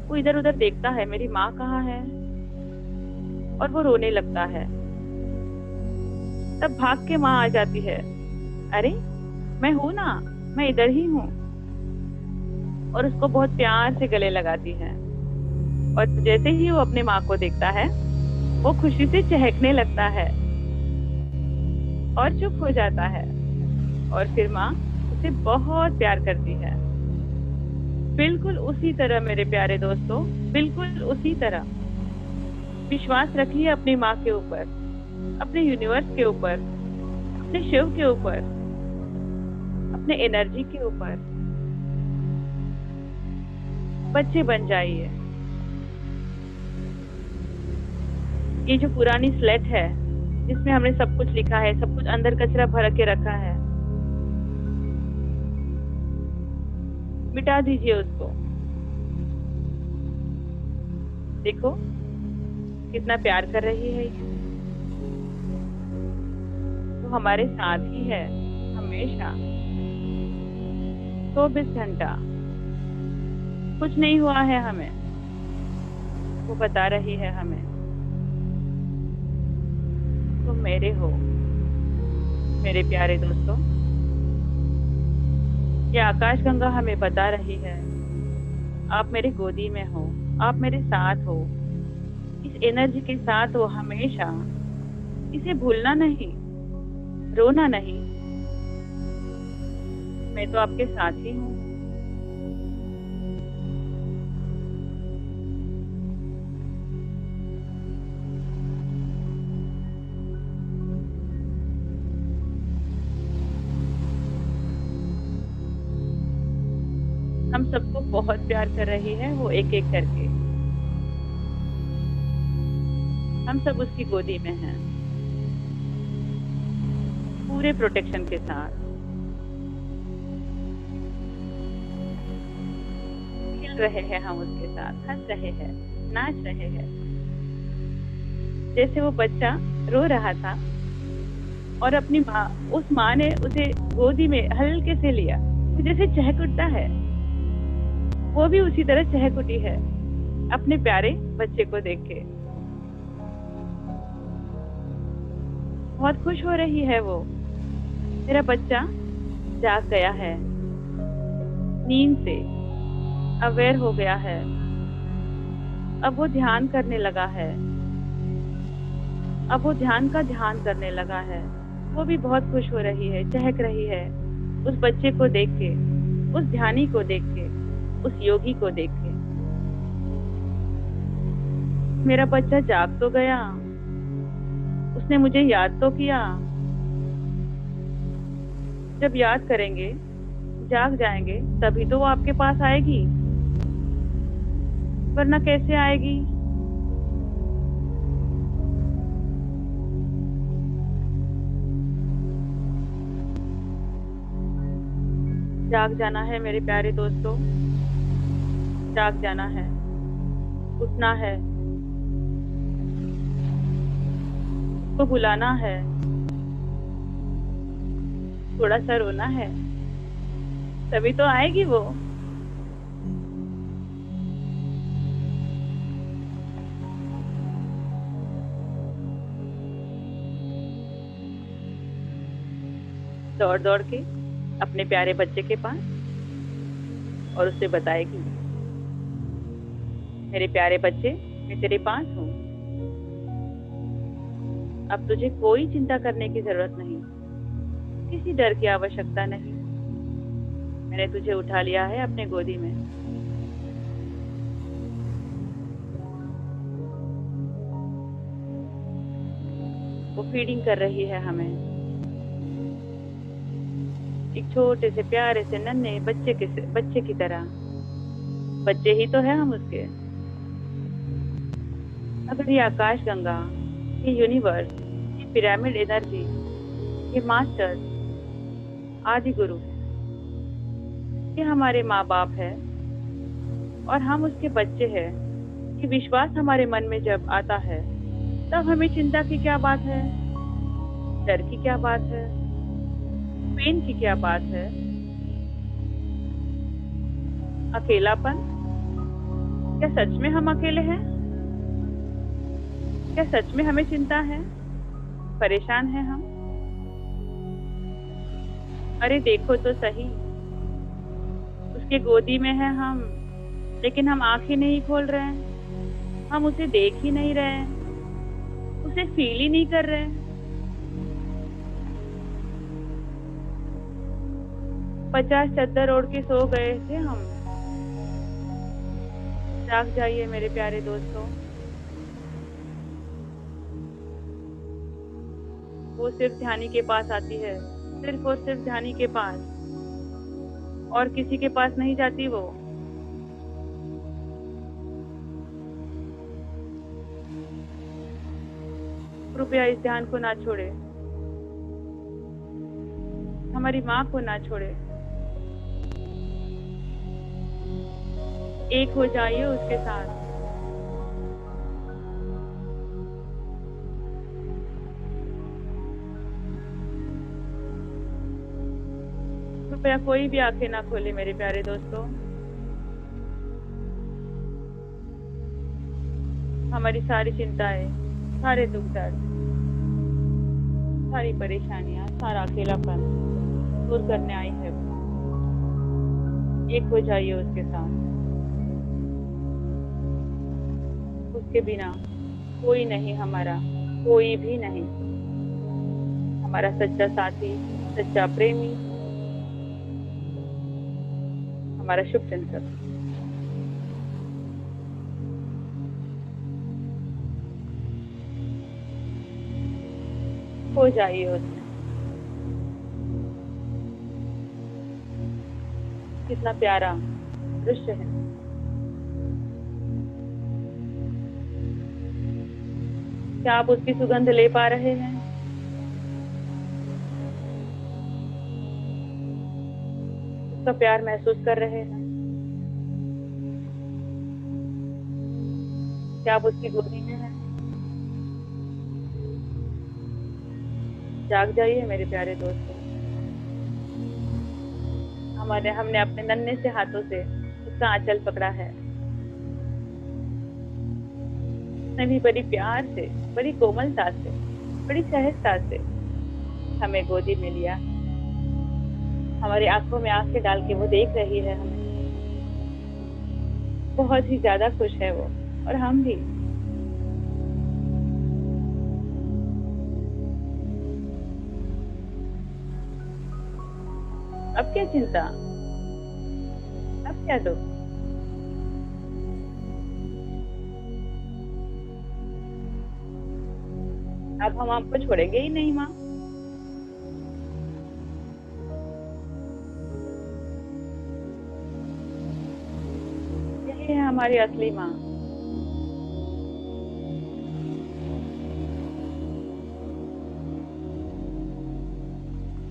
वो इधर उधर देखता है मेरी माँ कहाँ है, और वो रोने लगता है। तब भाग के माँ आ जाती है, अरे मैं हूं ना, मैं इधर ही हूँ, और उसको बहुत प्यार से गले लगाती है। और जैसे ही वो अपने माँ को देखता है वो खुशी से चहकने लगता है और चुप हो जाता है। और फिर माँ उसे बहुत प्यार करती है। बिल्कुल उसी तरह मेरे प्यारे दोस्तों, बिल्कुल उसी तरह विश्वास रखिए अपनी माँ के ऊपर, अपने यूनिवर्स के ऊपर, अपने शिव के ऊपर, अपने एनर्जी के ऊपर। बच्चे बन जाइए। ये जो पुरानी स्लेट है जिसमें हमने सब कुछ लिखा है, सब कुछ अंदर कचरा भर के रखा है, मिटा दीजिए उसको। देखो कितना प्यार कर रही है ये। तो हमारे साथ ही है हमेशा 24 घंटा। कुछ नहीं हुआ है हमें, वो बता रही है हमें तुम मेरे हो। मेरे प्यारे दोस्तों, ये आकाश गंगा हमें बता रही है आप मेरी गोदी में हो, आप मेरे साथ हो, इस एनर्जी के साथ हो हमेशा। इसे भूलना नहीं, रोना नहीं, मैं तो आपके साथ ही हूँ। हम सबको बहुत प्यार कर रही है वो एक एक करके। हम सब उसकी गोदी में हैं, पूरे प्रोटेक्शन के साथ। खेल रहे हैं हम उसके साथ, हंस रहे हैं, नाच रहे हैं। जैसे वो बच्चा रो रहा था और अपनी माँ, उस माँ ने उसे गोदी में हल्के से लिया, जैसे चहक उठता है, वो भी उसी तरह चहक उठी है अपने प्यारे बच्चे को देख के। बहुत खुश हो रही है वो। मेरा बच्चा जाग गया है, नींद से अवेयर हो गया है। अब वो ध्यान करने लगा है। अब वो ध्यान का ध्यान करने लगा है। वो भी बहुत खुश हो रही है, चहक रही है उस बच्चे को देख के, उस ध्यानी को देख के, उस योगी को देख के। मेरा बच्चा जाग तो गया, उसने मुझे याद तो किया। जब याद करेंगे, जाग जाएंगे, तभी तो वो आपके पास आएगी, वरना कैसे आएगी। जाग जाना है मेरे प्यारे दोस्तों, जाग जाना है, उठना है, उसको बुलाना है, थोड़ा सा रोना है, तभी तो आएगी वो। दौड़ दौड़ के अपने प्यारे बच्चे के पास और उससे बताएगी, मेरे प्यारे बच्चे, मैं तेरे पास हूँ। अब तुझे कोई चिंता करने की जरूरत नहीं, किसी डर की आवश्यकता नहीं। मैंने तुझे उठा लिया है अपने गोदी में। वो फीडिंग कर रही है हमें, एक छोटे से प्यारे से नन्हे बच्चे की तरह। बच्चे ही तो है हम उसके। अगर ये आकाश गंगा, ये यूनिवर्स, ये पिरामिड एनर्जी, ये मास्टर, आदि गुरु है, ये हमारे माँ बाप है और हम उसके बच्चे हैं, ये विश्वास हमारे मन में जब आता है, तब हमें चिंता की क्या बात है, डर की क्या बात है, पेन की क्या बात है, अकेलापन। क्या सच में हम अकेले हैं? क्या सच में हमें चिंता है, परेशान हैं हम? अरे देखो तो सही, उसके गोदी में है हम, लेकिन हम आंखें नहीं खोल रहे हैं, हम उसे देख ही नहीं रहे हैं, उसे फील ही नहीं कर रहे हैं। 50 चद्दर ओढ़ के सो गए थे हम। जाग जाइए मेरे प्यारे दोस्तों। वो सिर्फ ध्यानी के पास आती है, सिर्फ और सिर्फ ध्यानी के पास, और किसी के पास नहीं जाती वो। कृपया इस ध्यान को ना छोड़े, हमारी माँ को ना छोड़े। एक हो जाइए उसके साथ। कृपया कोई भी आंखें ना खोले मेरे प्यारे दोस्तों। हमारी सारी चिंताएं, सारे दुख दर्द, सारी परेशानियां, सारा अकेलापन दूर करने आई है। एक हो जाइए उसके साथ। उसके बिना कोई नहीं हमारा, कोई भी नहीं। हमारा सच्चा साथी, सच्चा प्रेमी, हमारा शुभ चिंतक। हो जाइए उसमें। कितना प्यारा दृश्य है। क्या आप उसकी सुगंध ले पा रहे हैं? उसका प्यार महसूस कर रहे हैं? क्या आप उसकी गोदी में हैं? जाग जाइए मेरे प्यारे दोस्तों। हमने अपने नन्हे से हाथों से उस उसका आंचल पकड़ा है। उसने भी बड़ी प्यार से, बड़ी कोमलता से, बड़ी सहजता से हमें गोदी में लिया। हमारी आंखों में आंखें डाल के वो देख रही है हमें। बहुत ही ज्यादा खुश है वो, और हम भी। अब क्या चिंता, अब क्या दुख। अब हम आपको छोड़ेंगे ही नहीं माँ। यही है हमारी असली माँ।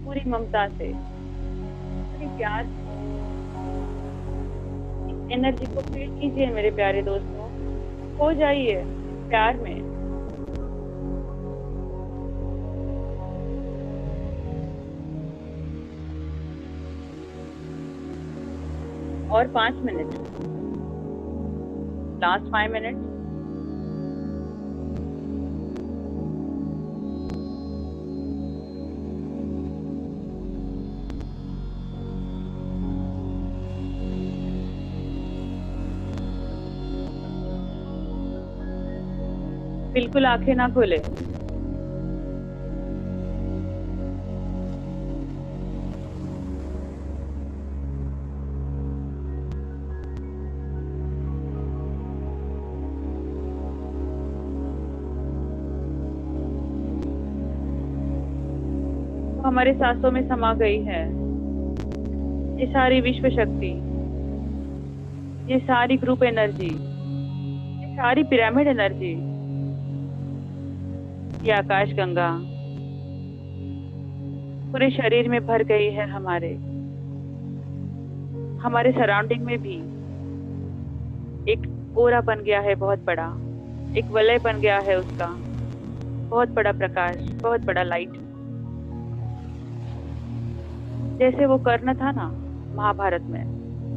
पूरी ममता से, पूरी प्यार से। एनर्जी को फील कीजिए मेरे प्यारे दोस्तों, खो जाइए प्यार में। और 5 मिनट, लास्ट 5 मिनट। बिल्कुल आंखें ना खोले। वो हमारे सांसों में समा गई है। ये सारी विश्व शक्ति, ये सारी ग्रुप एनर्जी, ये सारी पिरामिड एनर्जी, ये आकाश गंगा पूरे शरीर में भर गई है। हमारे सराउंडिंग में भी एक ओरा बन गया है बहुत बड़ा, एक वलय बन गया है उसका, बहुत बड़ा प्रकाश, बहुत बड़ा लाइट। जैसे वो कर्ण था ना महाभारत में,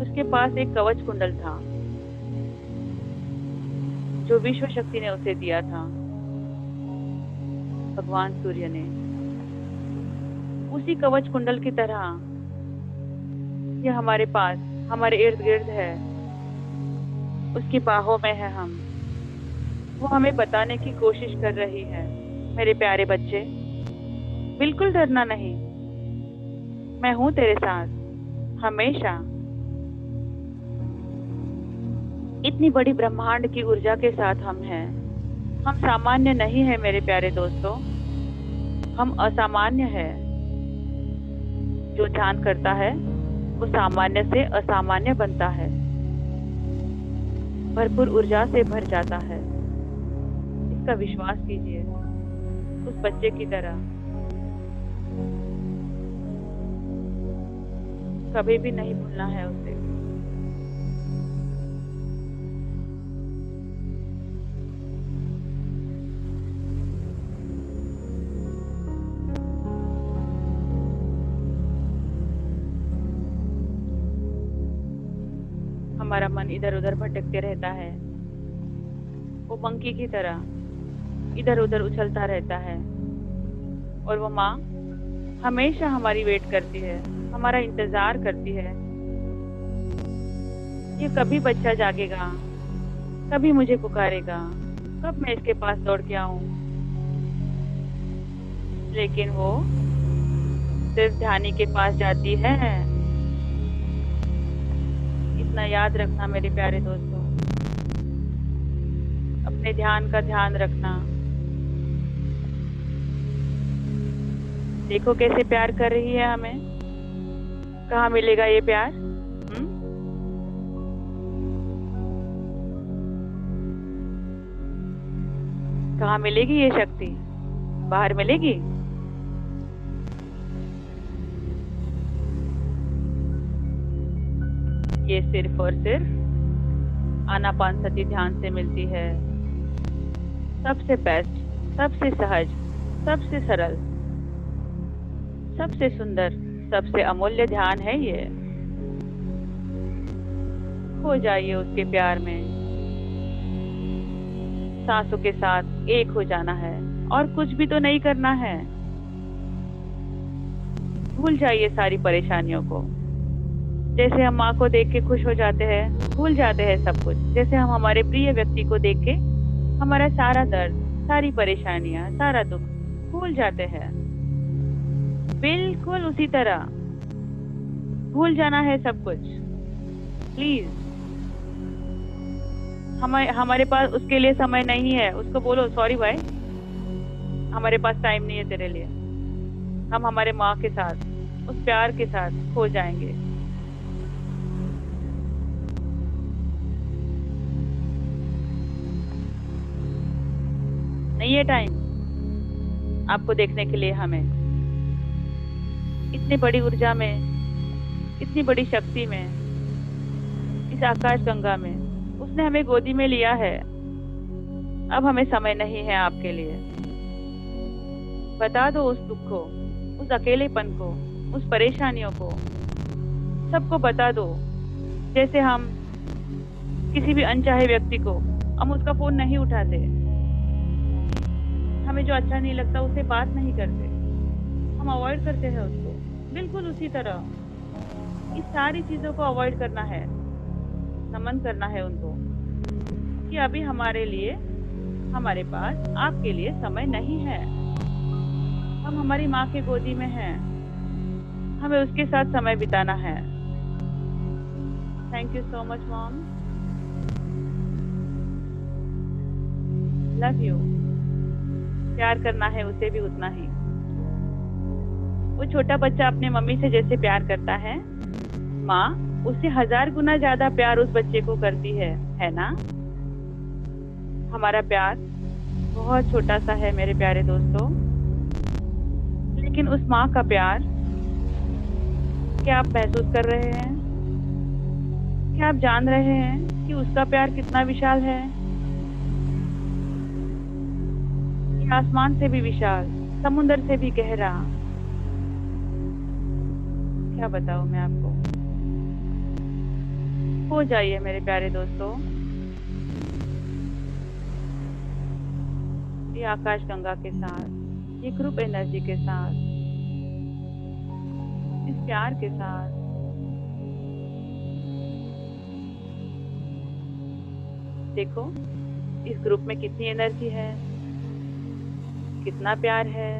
उसके पास एक कवच कुंडल था जो विश्व शक्ति ने उसे दिया था, भगवान सूर्य ने। उसी कवच कुंडल की तरह ये हमारे पास, हमारे इर्द गिर्द है, उसकी बाहों में है हम। वो हमें बताने की कोशिश कर रही है, मेरे प्यारे बच्चे, बिल्कुल डरना नहीं, मैं हूं तेरे साथ हमेशा। इतनी बड़ी ब्रह्मांड की ऊर्जा के साथ हम हैं। हम सामान्य नहीं है मेरे प्यारे दोस्तों, हम असामान्य है। जो ध्यान करता है वो सामान्य से असामान्य बनता है, भरपूर ऊर्जा से भर जाता है। इसका विश्वास कीजिए, उस बच्चे की तरह। कभी भी नहीं भूलना है उसे। हमारा मन इधर उधर भटकते रहता है, वो मंकी की तरह इधर उधर उछलता रहता है। और वो माँ हमेशा हमारी वेट करती है, हमारा इंतजार करती है। ये कभी बच्चा जागेगा, कभी मुझे पुकारेगा, कब मैं इसके पास दौड़ के आऊं। लेकिन वो सिर्फ ध्यानी के पास जाती है। इतना याद रखना मेरे प्यारे दोस्तों, अपने ध्यान का ध्यान रखना। देखो कैसे प्यार कर रही है हमें। कहाँ मिलेगा ये प्यार? कहाँ मिलेगी ये शक्ति? बाहर मिलेगी? ये सिर्फ और सिर्फ आनापानसती ध्यान से मिलती है। सबसे बेस्ट, सबसे सहज, सबसे सरल, सबसे सुंदर, सबसे अमूल्य ध्यान है ये। खो जाइए उसके प्यार में। सांसों के साथ एक हो जाना है और कुछ भी तो नहीं करना है। भूल जाइए सारी परेशानियों को। जैसे हम माँ को देख के खुश हो जाते हैं, भूल जाते हैं सब कुछ। जैसे हम हमारे प्रिय व्यक्ति को देख के हमारा सारा दर्द, सारी परेशानियां, सारा दुख भूल जाते हैं। बिल्कुल उसी तरह भूल जाना है सब कुछ। प्लीज, हमारे पास उसके लिए समय नहीं है। उसको बोलो, सॉरी भाई, हमारे पास टाइम नहीं है तेरे लिए। हम हमारे माँ के साथ, उस प्यार के साथ खो जाएंगे। नहीं है टाइम आपको देखने के लिए हमें। इतनी बड़ी ऊर्जा में, इतनी बड़ी शक्ति में, इस आकाश गंगा में उसने हमें गोदी में लिया है। अब हमें समय नहीं है आपके लिए। बता दो उस दुख को, उस अकेलेपन को, उस परेशानियों को, सबको बता दो। जैसे हम किसी भी अनचाहे व्यक्ति को, हम उसका फोन नहीं उठाते, हमें जो अच्छा नहीं लगता उससे बात नहीं करते, हम अवॉइड करते हैं उसको। बिल्कुल उसी तरह इस सारी चीजों को अवॉइड करना है। नमन करना है उनको कि अभी हमारे लिए, हमारे पास आपके लिए समय नहीं है। हम हमारी माँ के गोदी में हैं, हमें उसके साथ समय बिताना है। Thank you so much mom, love you. प्यार करना है उसे भी उतना ही। वो छोटा बच्चा अपने मम्मी से जैसे प्यार करता है, माँ उससे 1000 गुना ज्यादा प्यार उस बच्चे को करती है ना। हमारा प्यार बहुत छोटा सा है मेरे प्यारे दोस्तों, लेकिन उस माँ का प्यार क्या आप महसूस कर रहे हैं? क्या आप जान रहे हैं कि उसका प्यार कितना विशाल है? ये आसमान से भी विशाल, समुद्र से भी गहरा। क्या बताऊं मैं आपको। हो जाइए मेरे प्यारे दोस्तों ये आकाश गंगा के साथ, ये ग्रुप एनर्जी के साथ, इस प्यार के साथ। देखो इस ग्रुप में कितनी एनर्जी है, कितना प्यार है।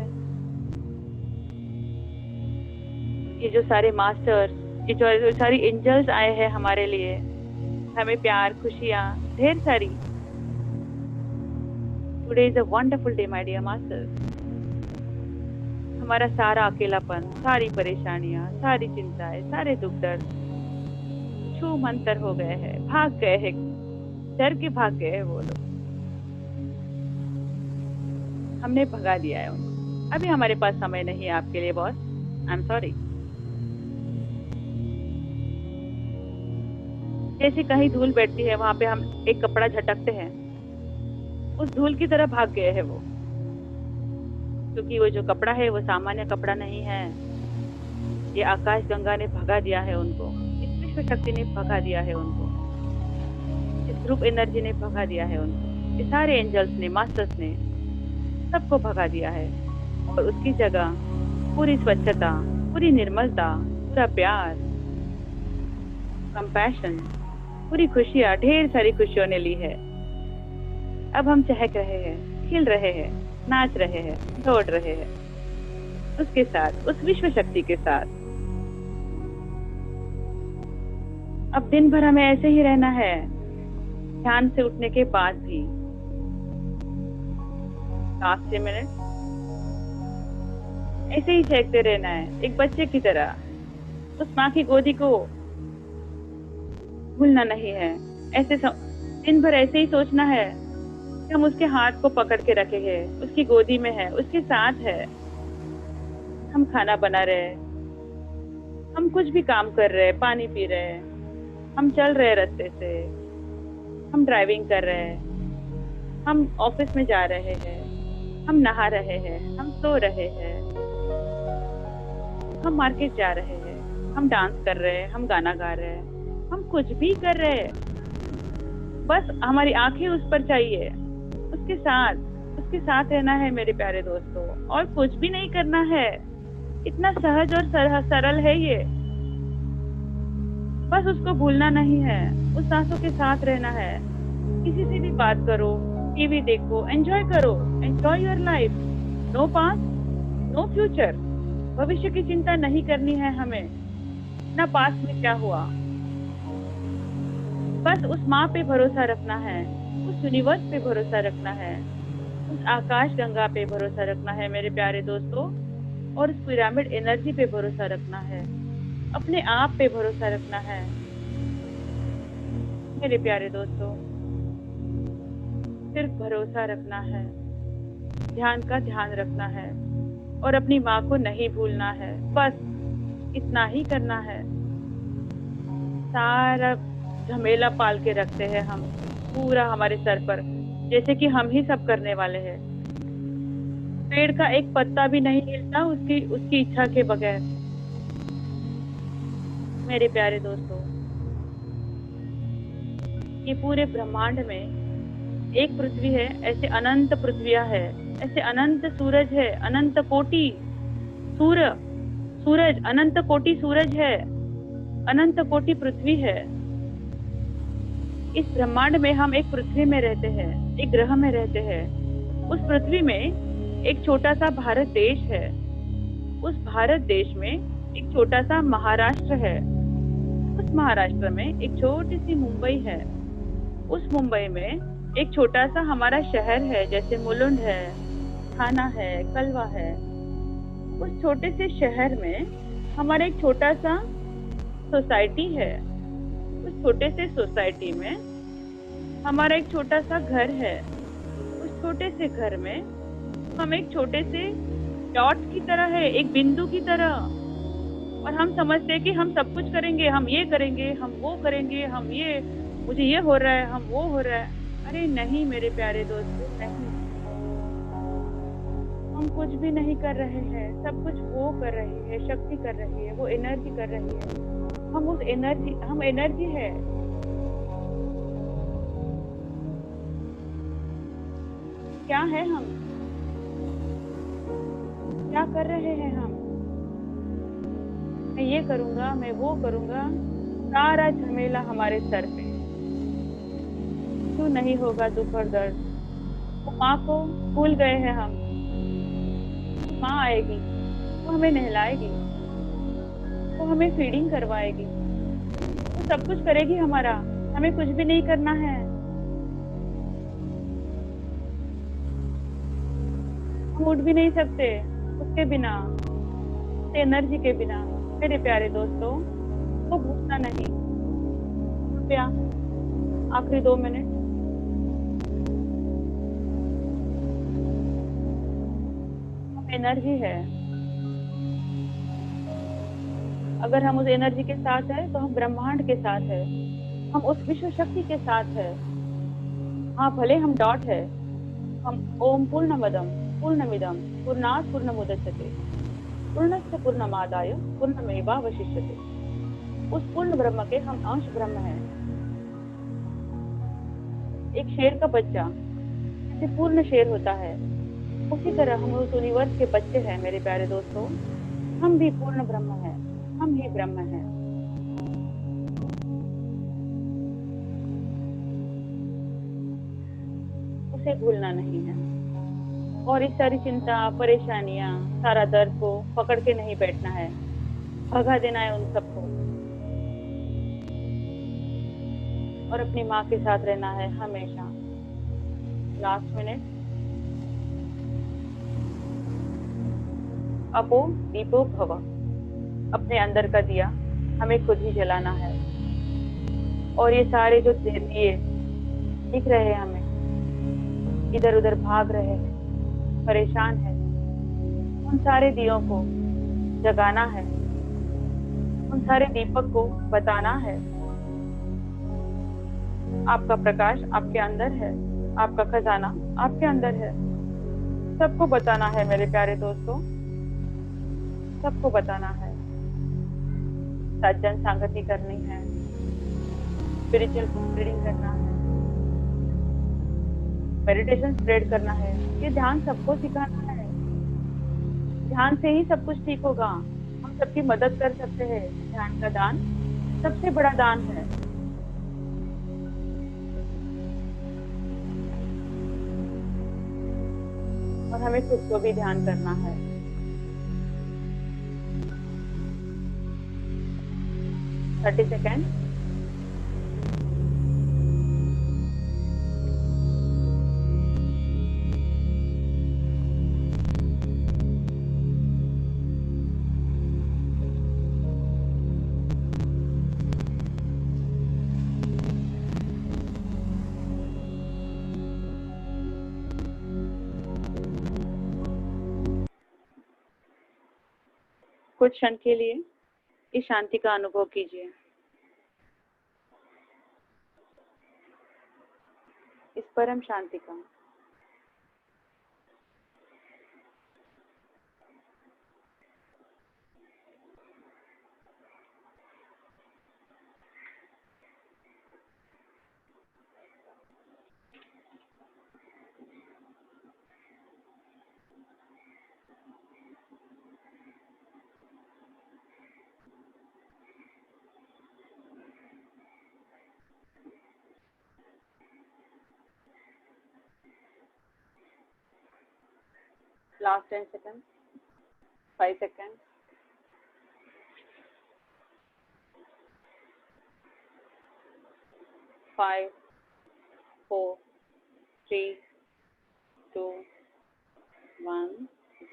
ये जो सारे मास्टर्स, ये जो सारी एंजल्स आए हैं हमारे लिए, हमें प्यार, खुशियाँ ढेर सारी। Today is a wonderful day my dear masters. हमारा सारा अकेलापन, सारी परेशानियाँ, सारी चिंताएं, सारे दुख दर्द छू मंतर हो गए हैं, भाग गए हैं, डर के भाग गए हैं वो लोग। हमने भगा दिया है उनको। अभी हमारे पास समय नहीं है आपके लिए बॉस, आई एम सॉरी। जैसे कहीं धूल बैठती है, वहां पे हम एक कपड़ा झटकते हैं, उस धूल की तरह भाग गए हैं वो। क्योंकि वो जो कपड़ा है वो सामान्य कपड़ा नहीं है। ये आकाश गंगा ने भगा दिया है उनको, इस विश्व शक्ति ने भगा दिया है उनको, इस ध्रुव एनर्जी ने भगा दिया है उनको, ये सारे एंजल्स ने, मास्टर्स ने सबको भगा दिया है। और उसकी जगह पूरी स्वच्छता, पूरी निर्मलता, पूरा प्यार, कंपैशन, पूरी खुशियाँ, ढेर सारी खुशियों ने ली है। अब हम चहक रहे हैं, खिल रहे हैं, नाच रहे हैं, दौड़ रहे हैं उसके साथ, उस विश्व शक्ति के साथ। अब दिन भर हमें ऐसे ही रहना है, ध्यान से उठने के बाद भी। 5 मिनट ऐसे ही चहकते रहना है, एक बच्चे की तरह। उस माँ की गोदी को भूलना नहीं है। ऐसे दिन भर ऐसे ही सोचना है कि हम उसके हाथ को पकड़ के रखे हैं, उसकी गोदी में है, उसके साथ है। हम खाना बना रहे हैं, हम कुछ भी काम कर रहे हैं, पानी पी रहे हैं, हम चल रहे हैं रास्ते से, हम ड्राइविंग कर रहे हैं, हम ऑफिस में जा रहे हैं, हम नहा रहे हैं, हम सो रहे हैं, हम मार्केट जा रहे हैं, हम डांस कर रहे हैं, हम गाना गा रहे हैं, हम कुछ भी कर रहे हैं, बस हमारी आंखें उस पर चाहिए, उसके साथ रहना है मेरे प्यारे दोस्तों, और कुछ भी नहीं करना है। इतना सहज और सरल है ये। बस उसको भूलना नहीं है, उस सांसों के साथ रहना है। किसी से भी बात करो, टीवी देखो, एंजॉय करो, enjoy your life. No past, no future. भविष्य की चिंता नहीं करनी है हमें, ना पास्ट में क्या हुआ। बस उस माँ पे भरोसा रखना है, उस यूनिवर्स पे भरोसा रखना है, उस आकाश गंगा पे भरोसा रखना है मेरे प्यारे दोस्तों, और उस पिरामिड एनर्जी पे भरोसा रखना है, अपने आप पे भरोसा रखना है मेरे प्यारे दोस्तों। सिर्फ भरोसा रखना है, ध्यान का ध्यान रखना है, और अपनी माँ को नहीं भूलना है। बस इतना ही करना है। सारा झमेला पाल के रखते हैं हम पूरा हमारे सर पर, जैसे कि हम ही सब करने वाले हैं। पेड़ का एक पत्ता भी नहीं हिलता उसकी इच्छा के बगैर मेरे प्यारे दोस्तों। ये पूरे ब्रह्मांड में एक पृथ्वी है, ऐसे अनंत पृथ्वियां है, ऐसे अनंत सूरज है, अनंत कोटि सूरज, अनंत कोटि सूरज है, अनंत कोटि पृथ्वी है। इस ब्रह्मांड में हम एक पृथ्वी में रहते हैं, एक ग्रह में रहते हैं। उस पृथ्वी में एक छोटा सा भारत देश है, उस भारत देश में एक छोटा सा महाराष्ट्र है, उस महाराष्ट्र में एक छोटी सी मुंबई है, उस मुंबई में एक छोटा सा हमारा शहर है, जैसे मुलुंड है, थाना है, कलवा है। उस छोटे से शहर में हमारा एक छोटा सा सोसाइटी है, उस छोटे से सोसाइटी में हमारा एक छोटा सा घर है, उस छोटे से घर में हम एक छोटे से डॉट की तरह है, एक बिंदु की तरह। और हम समझते हैं कि हम सब कुछ करेंगे, हम ये करेंगे, हम वो करेंगे, हम ये, मुझे ये हो रहा है, हम वो हो रहा है। अरे नहीं मेरे प्यारे दोस्तों, नहीं, हम कुछ भी नहीं कर रहे हैं। सब कुछ वो कर रही है, शक्ति कर रही है, वो एनर्जी कर रही है। हम एनर्जी है। क्या है हम, क्या कर रहे हैं हम? मैं ये करूंगा, मैं वो करूंगा, सारा झमेला हमारे सर पे। क्यों नहीं होगा दुख और दर्द? वो माँ को भूल गए हैं हम। माँ आएगी, वो हमें नहलाएगी, वो हमें फीडिंग करवाएगी, वो सब कुछ करेगी हमारा, हमें कुछ भी नहीं करना है। हम उठ भी नहीं सकते उसके बिना, उस एनर्जी के बिना मेरे प्यारे दोस्तों। वो भूलना नहीं। कृपया आखिरी 2 मिनट हम एनर्जी है। अगर हम उस एनर्जी के साथ है तो हम ब्रह्मांड के साथ है, हम उस विश्व शक्ति के साथ है। हाँ, भले हम डॉट है। हम ओम पूर्णमदम पूर्णमिदम पूर्णात् पूर्णमुदच्यते पूर्णस्य पूर्णमादाय पूर्णमेवावशिष्यते। उस पूर्ण ब्रह्म के हम अंश ब्रह्म हैं। एक शेर का बच्चा जैसे पूर्ण शेर होता है, उसी तरह हम उस यूनिवर्स के बच्चे हैं मेरे प्यारे दोस्तों। हम भी पूर्ण ब्रह्म हैं, हम ही ब्रह्म हैं। उसे भूलना नहीं है, और इस सारी चिंता, परेशानियां, सारा दर्द को पकड़ के नहीं बैठना है, भगा देना है उन सबको, और अपनी माँ के साथ रहना है हमेशा। Last minute. अपो दीपो भव। अपने अंदर का दिया हमें खुद ही जलाना है। और ये सारे जो दिए दिख रहे हैं, हमें इधर उधर भाग रहे हैं, परेशान है, उन सारे दियों को जगाना है, उन सारे दीपक को बताना है आपका प्रकाश आपके अंदर है, आपका खजाना आपके अंदर है। सबको बताना है मेरे प्यारे दोस्तों, सबको बताना है। सज्जन संगति करनी है, स्पिरिचुअल रीडिंग करना है, मेडिटेशन स्प्रेड करना है, ये ध्यान सबको सिखाना है। ध्यान से ही सब कुछ ठीक होगा। हम सबकी मदद कर सकते हैं। ध्यान का दान सबसे बड़ा दान है। और हमें खुद को भी ध्यान करना है। 30 सेकेंड। कुछ क्षण के लिए इस शांति का अनुभव कीजिए। इस परम शांति का। Last 10 seconds, 5 seconds. Five, four, three, two, one,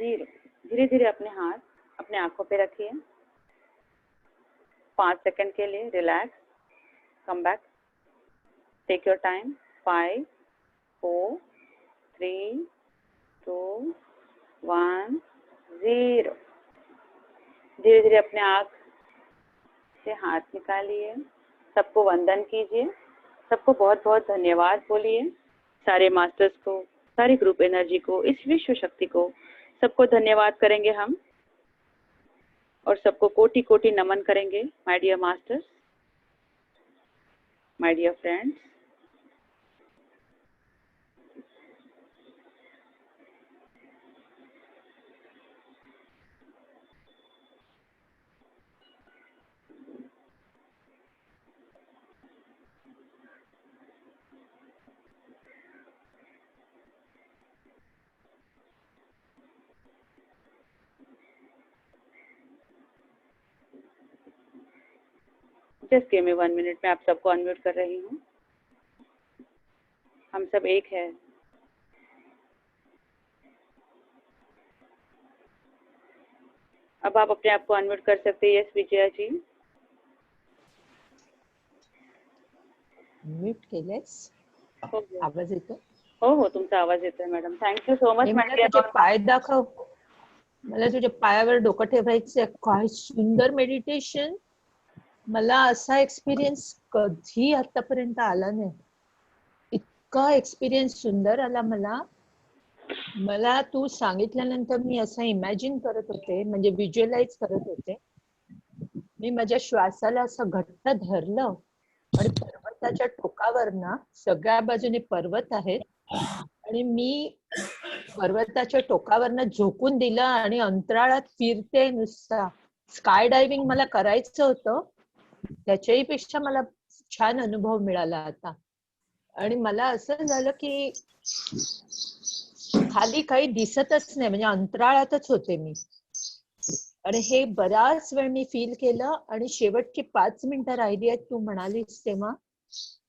zero. धीरे धीरे अपने हाथ अपने आंखों पे रखिए। 5 सेकंड के लिए relax, come back, take your time. 5, 4, 3, 2, 1, 0। धीरे धीरे अपने आंख से हाथ निकालिए। सबको वंदन कीजिए। सबको बहुत बहुत धन्यवाद बोलिए। सारे मास्टर्स को, सारी ग्रुप एनर्जी को, इस विश्व शक्ति को, सबको धन्यवाद करेंगे हम। और सबको कोटि कोटि नमन करेंगे। My dear masters, my dear friends. Just give me 1 minute में आप सबको अनम्यूट कर रही हूँ। हम सब एक है। अब आप अपने आप को अनम्यूट कर सकते हैं। यस विजया जी। म्यूट केलेस? आवाज येतो? हो हो, तुमचा आवाज येतोय मॅडम। Thank you so much. मला तुझे पाय दाखव। मला तुझ्या पायावर डोकं ठेवायचंय। काय सुंदर मेडिटेशन। मला असा एक्सपिरियन्स कधी आतापर्यंत आला नाही। इतका एक्सपिरियन्स सुंदर आला मला। मला तू सांगितल्यानंतर मी असं इमॅजिन करत होते, म्हणजे व्हिज्युअलाइज करत होते। मी माझ्या श्वासाला असं घट्ट धरलं आणि पर्वताच्या टोकावर ना, सगळ्या बाजूने पर्वत आहेत आणि मी पर्वताच्या टोकावरनं झोकून दिलं आणि अंतराळात फिरते नुसता। स्काय डायव्हिंग मला करायचं होतं, त्याच्याही पेक्षा मला छान अनुभव मिळाला आता। आणि मला असं झालं की खाली काही दिसतच नाही, म्हणजे अंतराळातच होते मी। आणि हे बराच वेळ मी फील केलं। आणि शेवटची 5 मिनिटं राहिली आहेत तू म्हणालीस तेव्हा।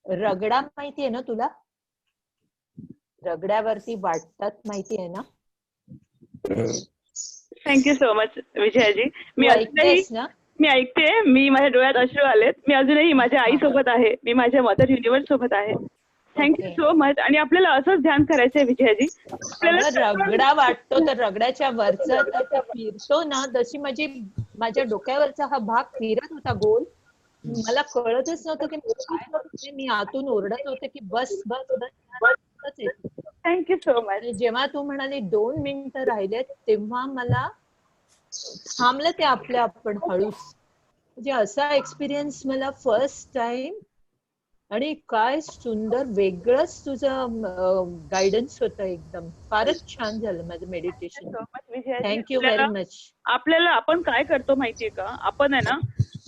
रगडा माहिती आहे ना तुला? रगड्यावरती वाटतात माहिती आहे ना? Thank you so much विजयाजी। मी ऐकतेस ना? मी ऐकते। मी माझ्या डोळ्यात अश्रू आलेत। मी अजूनही माझ्या आई सोबत आहे। मी माझ्या मदर युनिव्हर्स सोबत आहे। Thank you so much. आणि आपल्याला असंच ध्यान करायचंय विजयाजी। रगडा वाटतो तर रगड्याच्या वरचा फिरतो ना, तशी माझ्या डोक्यावरचा हा भाग फिरत होता गोल। मला कळतच नव्हतं की काय होतंय। मी आतून ओरडत होते की बस बस बस। Thank you so much. जेव्हा तू म्हणाली 2 मिनिटं राहिलेत, तेव्हा मला थांबलं ते आपल्या आपण हळूच। म्हणजे असा एक्सपिरियन्स मला फर्स्ट टाइम आणि काय सुंदर वेगळंच तुझं गायडन्स होतं एकदम. फारच छान झालं माझं meditation. So much, Vijayaji. Thank you very much. आपल्याला आपण काय करतो माहितीये का, आपण आहे ना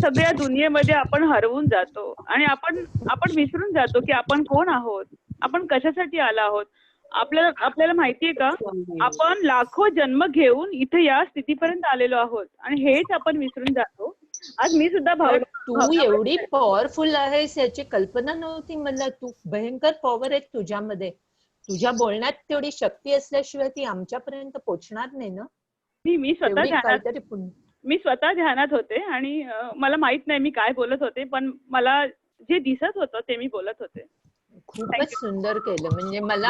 सगळ्या दुनियेमध्ये आपण हरवून जातो आणि आपण आपण विसरून जातो की आपण कोण आहोत, आपण कशासाठी आला आहोत. आपल्याला आपल्याला माहितीये का, आपण लाखो जन्म घेऊन इथे या स्थितीपर्यंत आलेलो आहोत आणि हेच आपण विसरून जातो. आज मी सुद्धा तू एवढी पॉवरफुल आहेस याची कल्पना नव्हती मला. तू भयंकर पॉवर आहे तुझ्यामध्ये. तुझ्या बोलण्यात तेवढी शक्ती असल्याशिवाय ती आमच्यापर्यंत पोहोचणार नाही ना. मी स्वतः तेवढी ध्यानात काहीतरी पुण्य. मी स्वतः ध्यानात होते आणि मला माहित नाही मी काय बोलत होते, पण मला जे दिसत होतं ते मी बोलत होते. खूपच सुंदर केलं. म्हणजे मला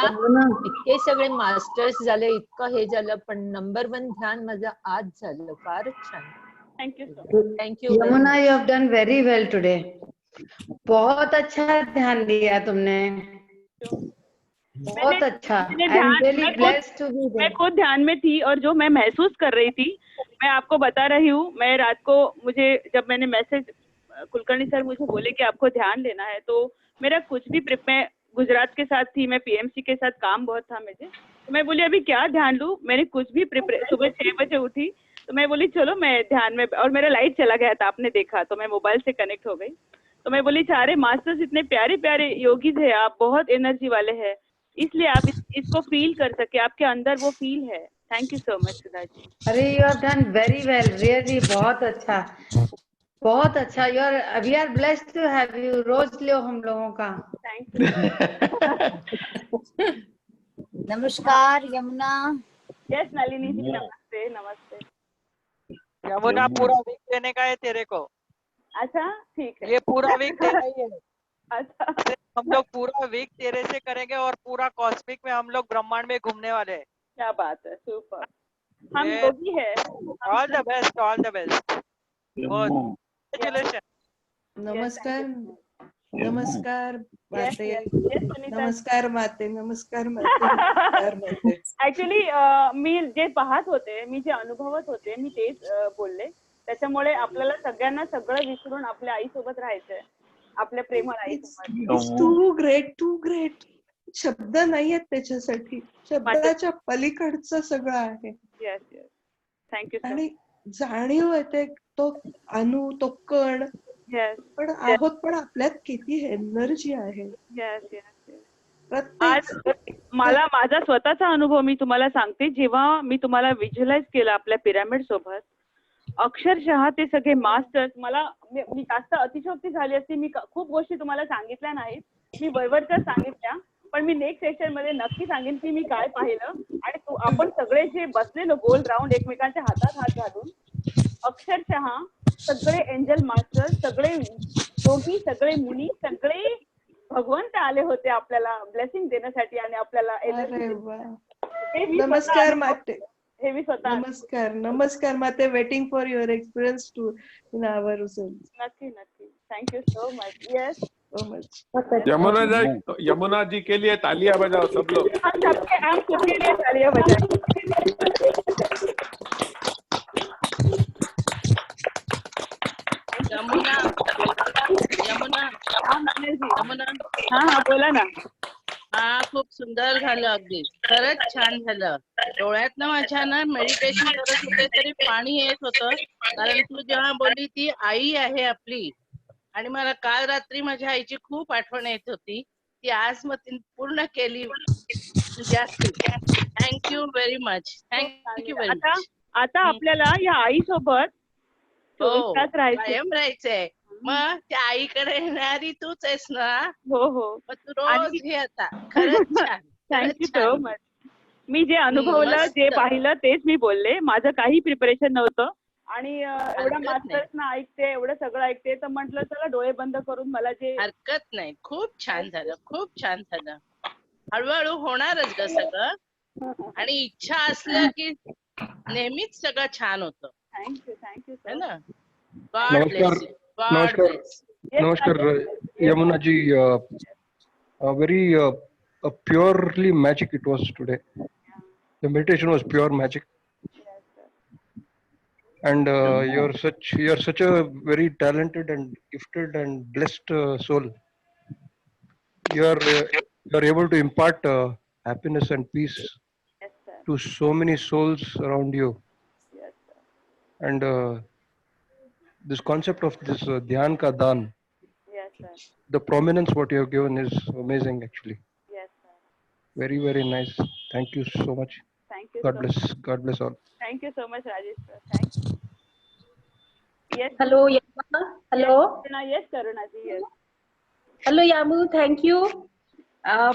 इतके सगळे मास्टर्स झाले, इतकं हे झालं, पण नंबर 1 ध्यान माझं आज झालं. फारच छान. Thank you so much. Thank you. Yamuna, you have done very well today. बहुत अच्छा ध्यान दिया तुमने, बहुत अच्छा. I am really blessed to be मैं देयर. खुद ध्यान में थी और जो मैं महसूस कर रही थी मैं आपको बता रही हूँ. मैं रात को मुझे जब मैंने मैसेज कुलकर्णी सर मुझे बोले कि आपको ध्यान लेना है, तो मेरा कुछ भी मैं गुजरात के साथ थी, मैं पीएमसी के साथ काम बहुत था मुझे, तो मैं बोली अभी क्या ध्यान लूँ. मैंने कुछ भी सुबह 6 बजे उठी तो मैं बोली चलो मैं ध्यान में, और मेरा लाइट चला गया था आपने देखा, तो मैं मोबाइल से कनेक्ट हो गई. तो मैं बोली सारे मास्टर्स इतने प्यारे प्यारे योगीज है, आप बहुत एनर्जी वाले हैं, इसलिए आप इसको फील कर सके, आपके अंदर वो फील है. Thank you so much Sudha ji. अरे you have done very well, really बहुत अच्छा, बहुत अच्छा. We are blessed to have you. रोज लो हम लोगों का. Thank you. नमस्कार यमुना. यस नलिनी जी, नमस्ते. नमस्ते. यमुना, पूरा वीक देने का है तेरे को. अच्छा ठीक है. ये पूरा वीक देना ही है. अच्छा हम लोग पूरा वीक तेरे से करेंगे और पूरा कॉस्मिक में हम लोग ब्रह्मांड में घूमने वाले हैं. क्या बात है, सुपर. हम ये- योगी है. All the best, all the best. Congratulations. नमस्कार. नमस्कार माते. सुनीता. नमस्कार माते. नमस्कार माते. नमस्कार माते. ऍक्च्युली मी जे पाहत होते, मी जे अनुभवत होते, मी तेच बोलले. त्याच्यामुळे आपल्याला सगळ्यांना सगळं विसरून आपल्या आईसोबत राहायचंय, आपल्या प्रेमळ आईसोबत. It's too great, too great. शब्द नाहीयेत त्याच्यासाठी. शब्दाच्या पलीकडचं सगळं आहे. Yes yes. थँक्यू सो आणि जाणीव येते तो अणु, तो कण येस पण आहोत, पण आपल्यात किती एनर्जी आहे. Yes yes. प्रत्येक आज मला माझा स्वतःचा अनुभव मी तुम्हाला सांगते. जेव्हा मी तुम्हाला व्हिज्युअलाइज केलं आपल्या पिरामिड सोबत, अक्षरशः ते सगळे मास्टर्स मला, मी जास्त अतिशयोक्ती झाली असती, मी खूप गोष्टी तुम्हाला सांगितल्या नाहीत, मी वरवरच्या सांगितल्या, पण मी नेक्स्ट सेशन मध्ये नक्की सांगेन की मी काय पाहिलं. आणि आपण सगळे जे बसलेलो गोल राऊंड एकमेकांच्या हातात हात घालून, अक्षरशः सगळे एंजल मास्टर, सगळे योगी, सगळे मुनी, सगळे भगवंत आले होते आपल्याला ब्लेसिंग देण्यासाठी आणि आपल्याला अरे एनर्जी. वा. नमस्कार माते. हे मी स्वतः. नमस्कार. नमस्कार माते. Waiting for your experience to in our result. नक्की नक्की. Thank you so much. Yes. So much. Yamuna ji के लिए तालियां बजाओ सब लोग. हम सबके लिए तालियां बजाएं. यमुना यमुना यमुना. हा बोला ना. हा खूप सुंदर झालं, अगदी खरंच छान झालं. डोळ्यातनं माझ्या ना मेडिटेशन करत होते तरी पाणी येत होतं, कारण तू जेव्हा बोलली ती आई आहे आपली, आणि मला काल रात्री माझ्या आईची खूप आठवण येत होती, ती आज मग ती पूर्ण केली तुझ्यासाठी. Thank you very much. Thank you very आता मच. आता आपल्याला या आईसोबत 24 हो, तास राहायचं. कायम राहायचंय. मग त्या आईकडे येणारी तूच आहेस ना. हो हो. मग तू रोज हे आता खरंच छान. Thank you so much. मी जे अनुभवलं, मस्त. जे पाहिलं तेच मी बोलले. माझं काही प्रिपरेशन नव्हतं आणि एवढं नाही. मास्टर्स ना ऐकते, एवढं सगळं ऐकते, तर म्हटलं चला डोळे बंद करून मला जे हरकत नाही. खूप छान झालं, खूप छान झालं. हळूहळू होणारच ग सगळं, आणि इच्छा असल्या की नेहमीच सगळं छान होतं. थँक्यू है सो ना. गॉड नमस्कार. ब्लेस. गॉड नमस्कार. ब्लेस. नमस्कार Yamuna ji. Very purely magic it was today. The meditation was pure magic, and you're such a very talented and gifted and blessed soul. you're able to impart happiness and peace Yes, sir. to so many souls around you. Yes, sir. And this concept of this dhyan ka daan, Yes, sir. the prominence what you have given is amazing actually. Yes, sir. Very, very nice. Thank you so much. Thank you God so bless. God bless all. Thank you so much, Rajesh sir. Thank you. Yes. Hello Yama, hello Yes, Karuna ji. Yes. Hello Yamu, thank you.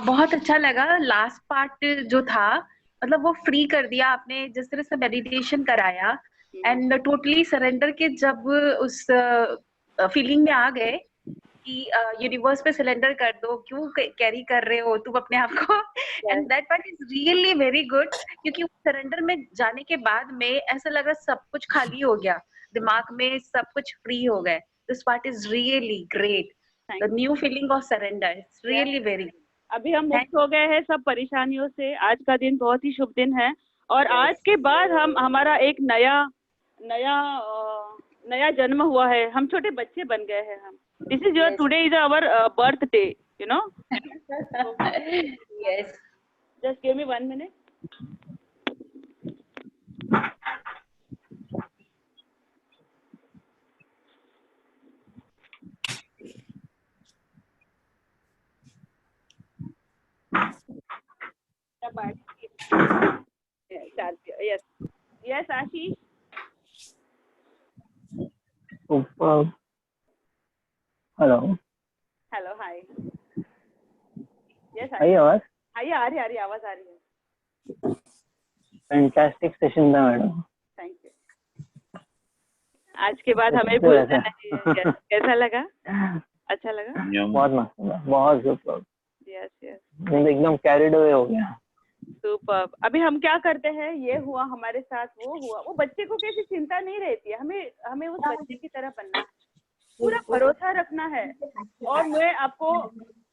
बहुत अच्छा लगा last part जो था, मतलब वो free कर दिया आपने, जिस तरह से मेडिटेशन कराया एंड टोटली सरेंडर के जब उस फीलिंग में आ गए कि यूनिवर्स पे सिलेंडर कर दो, क्यों कैरी कर रहे हो तुम अपने आप को, and that part is really very good, क्योंकि सरेंडर में जाने के बाद में ऐसा लगा सब कुछ खाली हो गया, दिमाग में सब कुछ फ्री हो गए। This part is really great, the new feeling of surrender, it's really very good. अभी हम मुक्त हो गए हैं सब परेशानियों से। आज का दिन बहुत ही शुभ दिन है और आज के बाद हम हमारा एक नया जन्म हुआ है। हम छोटे बच्चे बन गए हैं। हम this is your today is our birthday, you no. Yes, just give me 1 minute. Yes, yes, Ashish. Hello, hello, hi. Yes, आई आवाज? आइए, आ रही आवाज आ रही है। फैंटास्टिक सेशन था मैडम। Thank you. आज के बाद हमें भूलना नहीं है। कैसा लगा? अच्छा लगा? बहुत मस्त, बहुत सुपर। यस, यस, एकदम कैरिड अवे हो गया। सुपर। अभी हम क्या करते हैं, ये हुआ हमारे साथ, वो हुआ, वो बच्चे को कैसी चिंता नहीं रहती है। हमें उस बच्चे की तरह बनना है, पूरा भरोसा रखना है। और मैं आपको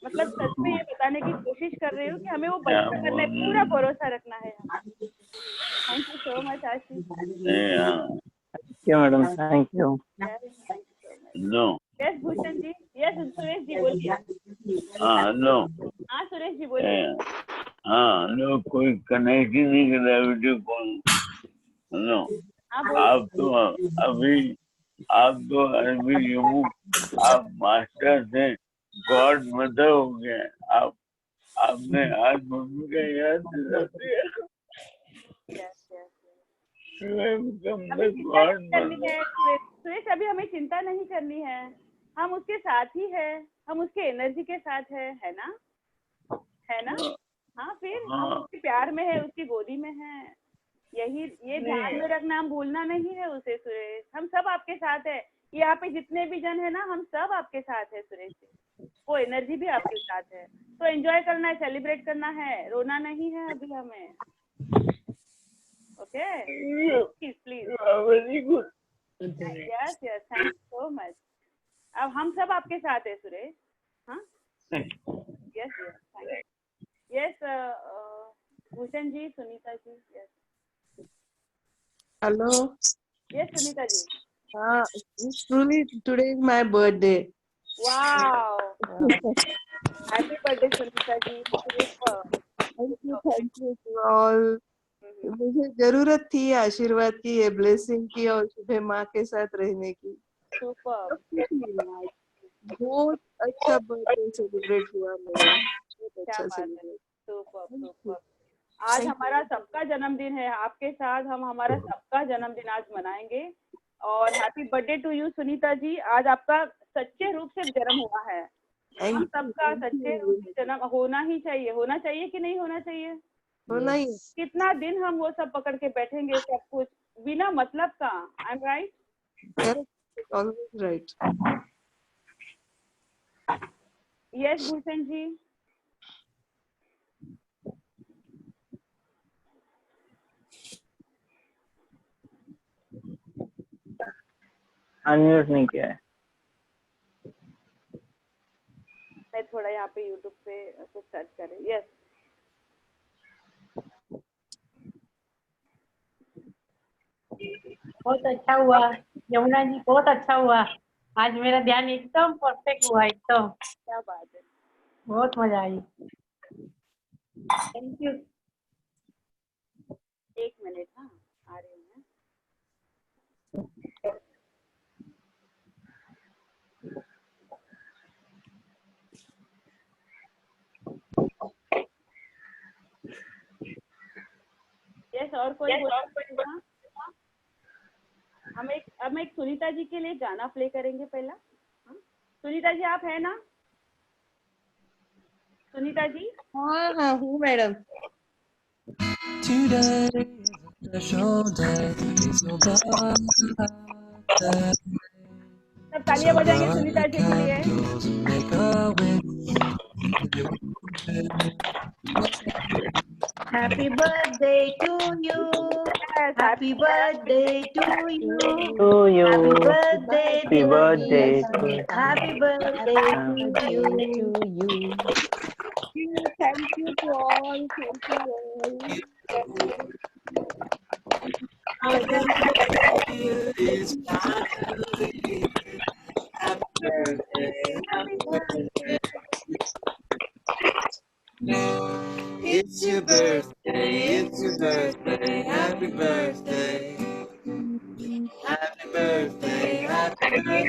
मतलब सच में ये बताने की कोशिश कर रही हूँ कि हमें वो बच्चा बनना है, पूरा भरोसा रखना है। Thank you so much Ashish. क्या madam, thank you. No, yes Bhushan ji, yes Suresh ji बोलिए। हेलो। हाँ सुरेश जी बोलिए। हेलो, कोई कनेक्ट ही नहीं कर रहा वीडियो कॉल। हेलो, आप तो अभी यमु, आप मास्टर से गॉड मदर हो गए। आपने आज मम्मी का याद दिला दिया। सुरेश, अभी हमें चिंता नहीं करनी है। हम उसके साथ ही है, हम उसके एनर्जी के साथ है ना? है ना? हाँ, फिर हम उसके प्यार में है, उसकी गोदी में है। ये ध्यान में रखना, हम भूलना नहीं है उसे। सुरेश, हम सब आपके साथ है। यहाँ पे जितने भी जन है ना, हम सब आपके साथ है सुरेश। वो एनर्जी भी आपके साथ है। तो एंजॉय करना है, सेलिब्रेट करना है, रोना नहीं है अभी हमें। Okay, please. Very good. Yes, yes, thank you so much. अब हम सब आपके साथ है सुरेश। हाँ, yes, yes, thank you. Yes Bhushan ji, Sunita ji. Yes, hello. Yes Sunita ji. Truly today is my birthday. Wow, happy birthday Sunita ji. Thank you to all. मुझे जरूरत थी आशीर्वाद की, ये ब्लेसिंग की और सुबह माँ के साथ रहने की। सुपर, बहुत अच्छा बर्थडे सेलिब्रेट हुआ मेरा, बहुत अच्छा सेलिब्रेट। Super, super. आज हमारा सबका जन्मदिन है, आपके साथ हम हमारा सबका जन्मदिन आज मनाएंगे। और happy birthday to you Sunita ji. आज आपका सच्चे रूप से जन्म हुआ है। हम सबका सच्चे रूप से जन्म होना ही चाहिए। होना चाहिए कि नहीं होना चाहिए? होना ही। कितना दिन हम वो सब पकड़ के बैठेंगे, सब कुछ बिना मतलब का। I am right? Always right. Yes Bhushan ji. Unmute नहीं किया है। मैं थोड़ा यहाँ पे यूट्यूब पे कुछ सर्च करें। यस, बहुत अच्छा हुआ यमुना जी, बहुत अच्छा हुआ। आज मेरा ध्यान एकदम परफेक्ट हुआ, एकदम। क्या बात है। बहुत मजा आई। Thank you. 1 मिनट, हाँ आ रही हूँ मैं। यस, और कोई बोला? हम एक सुनीता जी के लिए गाना प्ले करेंगे पहला। सुनीता जी आप है ना? सुनीता जी? हाँ हाँ हूँ मैडम। सब तालियां बजाएंगे सुनीता जी के लिए। Happy birthday to you. Happy birthday to you. To you. Happy birthday, Happy dear birthday Sunita. to you. Happy birthday to you. Thank you to all. Thank you It's your birthday, it's your birthday, happy birthday. Happy birthday, happy birthday.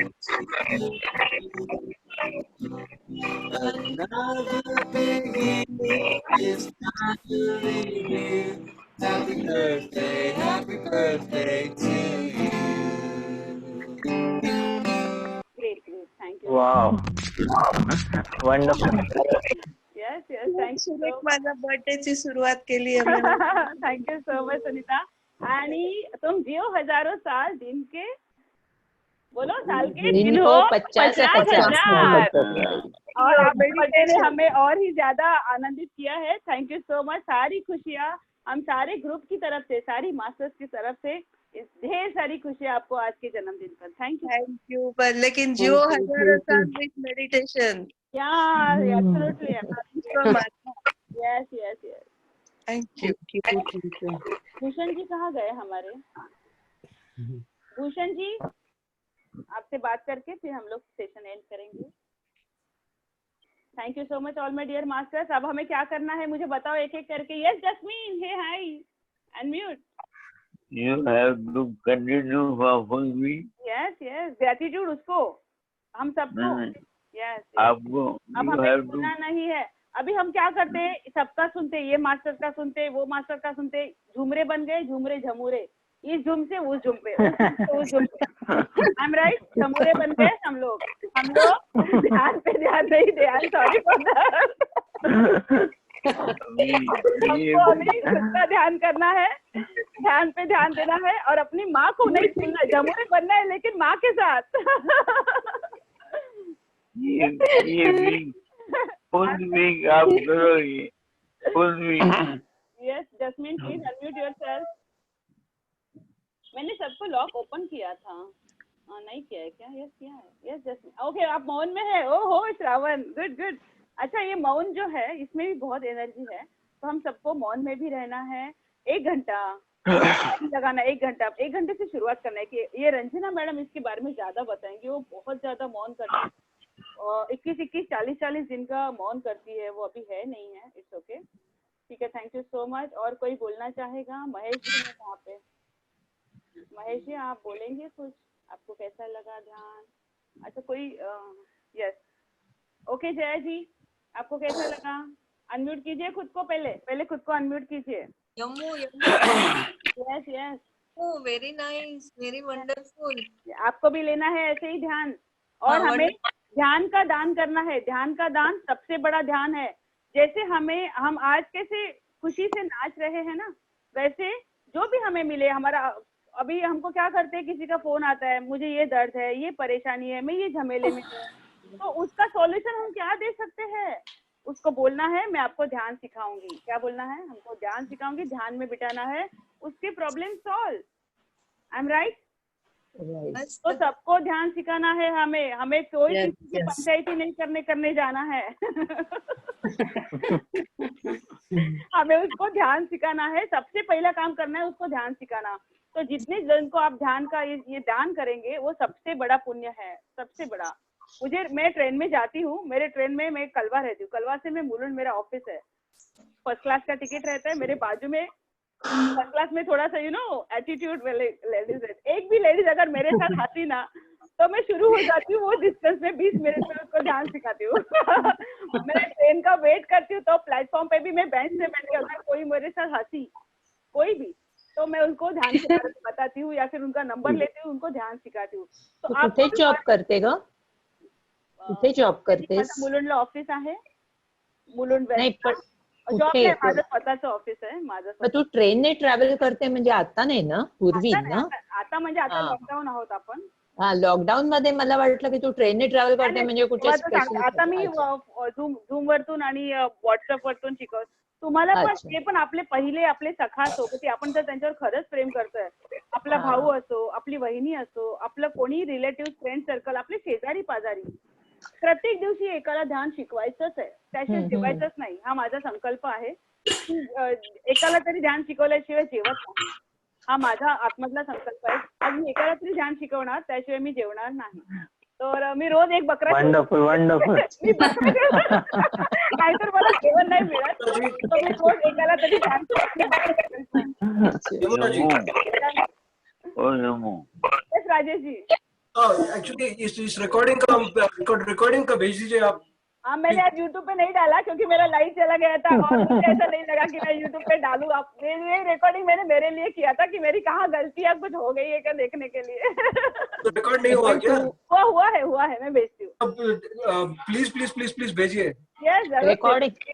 Another big year is finally here. Happy birthday to you. Great, thank you. Wow. Wonderful. Yes, thank you so माझ्या बर्थडेची सुरुवात केली आहे thank you so much Sunita. आणि तुम जियो हजारों साल दिन के, बोलो साल के दिन हो 50,000। और आपके बर्थडे ने हमें और ही ज्यादा आनंदित किया है। Thank you so much. सारी खुशियाँ हम सारे ग्रुप की तरफ से, सारी मास्टर्स की तरफ से ढेर सारी खुशियाँ आपको आज के जन्मदिन पर। Thank you. पर लेकिन जियो हजारों साल with meditation. Absolutely yes. Thank you. Bhushan ji कहाँ गए हमारे? भूषण जी आपसे बात करके फिर हम लोग सेशन एंड करेंगे। Thank you so much all my dear masters. अब हमें क्या करना है मुझे बताओ एक एक करके। Yes Jasmine, hey hi, unmute. You have to continue for me. Yes gratitude उसको हम सबको। यस आपको अब हमें सुनना नहीं है। अभी हम क्या करते हैं, सबका सुनते, ये मास्टर का सुनते, वो मास्टर का सुनते, झुमरे बन गए, झुमरे झमूरे, इस झुम से उस झुम पे, उस झुम पे। आई एम राइट, झमूरे बन गए हम लोग ध्यान पे ध्यान नहीं, ध्यान सॉरी फॉर दैट। हमको अभी खुद का ध्यान करना है, ध्यान पे ध्यान देना है और अपनी माँ को नहीं भूलना है। झमूरे बनना है लेकिन माँ के साथ। ये फुल वीक आप करोगे, full week. Yes Jasmine please unmute yourself. मैंने सबको लॉक ओपन किया था, नहीं किया है क्या? यस किया है। यस जस्मीन ओके, आप मौन में है। ओहो श्रावण, गुड। अच्छा ये मौन जो है इसमें भी बहुत एनर्जी है, तो हम सबको मौन में भी रहना है। 1 घंटा लगाना, 1 घंटा, 1 घंटे से शुरुआत करना है। कि ये रंजना मैडम इसके बारे में ज्यादा बताएंगे, वो बहुत ज्यादा मौन करती है और 21 40 दिन का मौन करती है। वो अभी है नहीं है, इट्स ओके, ठीक है। Thank you so much. और कोई बोलना चाहेगा? महेश जी है वहाँ पे। महेश जी आप बोलेंगे कुछ, आपको कैसा लगा ध्यान? अच्छा कोई यस ओके। जया जी आपको कैसा लगा? अनम्यूट कीजिए खुद को, पहले खुद को अनम्यूट कीजिए। Yes very nice, very wonderful. आपको भी लेना है ऐसे ही ध्यान, और हमें ध्यान का दान करना है। ध्यान का दान सबसे बड़ा ध्यान है। जैसे हम आज कैसे खुशी से नाच रहे हैं ना, वैसे जो भी हमें मिले, हमारा अभी हमको क्या करते हैं, किसी का फोन आता है, मुझे ये दर्द है, ये परेशानी है, मैं ये झमेले में हूँ, तो उसका सॉल्यूशन हम क्या दे सकते हैं? उसको बोलना है मैं आपको ध्यान सिखाऊंगी। क्या बोलना है? हमको ध्यान सिखाऊंगी, ध्यान में बिठाना है, उसके problem solve. I am right? तो सबको ध्यान सिखाना है हमें कोई किसी की पंचायती नहीं करने जाना है। हमें उसको ध्यान सिखाना है। सबसे पहला काम करना है उसको ध्यान सिखाना। तो जितने जन को आप ध्यान का ये दान करेंगे वो सबसे बड़ा पुण्य है, सबसे बड़ा। मैं ट्रेन में जाती हूँ, मेरे ट्रेन में मैं कलवा रहती हूँ, कलवा से मैं मुलुंड मेरा ऑफिस है, फर्स्ट क्लास का टिकट रहता है, मेरे बाजू में फर्स्ट क्लास में थोड़ा सा एटीट्यूड वाले लेडीज रहती, एक भी लेडीज अगर मेरे साथ आती ना तो मैं शुरू हो जाती हूँ वो डिस्टेंस में 20 मिनट में उसको ध्यान सिखाती हूँ। मैं ट्रेन का वेट करती हूँ तो प्लेटफॉर्म पे भी मैं बेंच से बैठ के अगर कोई मेरे साथ हंसी कोई भी तो मैं उनको ध्यान से बताती हूँ या फिर उनका नंबर लेती हूँ, उनको ध्यान सिखाती हूँ। तो आप कुठे जॉब करते ग? कुठे जॉब करतेस? मुलुंडला ऑफिस आहे, मुलुंड नाही पण जॉब नाही, माझं स्वतःचं ऑफिस आहे माझं। मग तू ट्रेनने ट्रॅव्हल करते म्हणजे आता नाही ना, पूर्वी ना? आता म्हणजे आता लॉकडाऊन आहोत आपण। हा, लॉकडाऊन मध्ये मला वाटलं की तू ट्रेनने ट्रॅव्हल करते म्हणजे कुठे स्पेशल। आता मी झूम वरतून आणि व्हॉट्सअप वरतून शिकवत तुम्हाला, पण ते पण आपले पहिले आपले सखा सोबती आपण जर त्यांच्यावर खरंच प्रेम करतोय, आपला भाऊ असो, आपली वहिनी असो, आपलं कोणी रिलेटिव्ह फ्रेंड सर्कल, आपले शेजारी पाजारी, प्रत्येक दिवशी एकाला ध्यान शिकवायचंच आहे, त्याशिवाय जेवायचंच नाही, हा माझा संकल्प आहे। एकाला तरी ध्यान शिकवल्याशिवाय जेवत नाही, हा माझा आतमधला संकल्प आहे। आज मी एकाला तरी ध्यान शिकवणार, त्याशिवाय मी जेवणार नाही। तर मी रोज एक बकरा वंडरफुल नाहीतर मला जेवण नाही मिळत, तर मी रोज एकाला तरी ध्यान राजेश जी एक्चुअली इस रिकॉर्डिंग का भेज दीजिए आप। हाँ, मैंने आज YouTube पे नहीं डाला क्योंकि मेरा लाइट चला गया था और मुझे ऐसा नहीं लगा कि मैं YouTube पे डालूं। आप ये रिकॉर्डिंग मैंने मेरे लिए किया था कि मेरी कहाँ गलती है, कुछ हो गई है क्या देखने के लिए। तो रिकॉर्ड नहीं हुआ क्या? हुआ है, मैं भेजती हूँ। प्लीज भेजिए।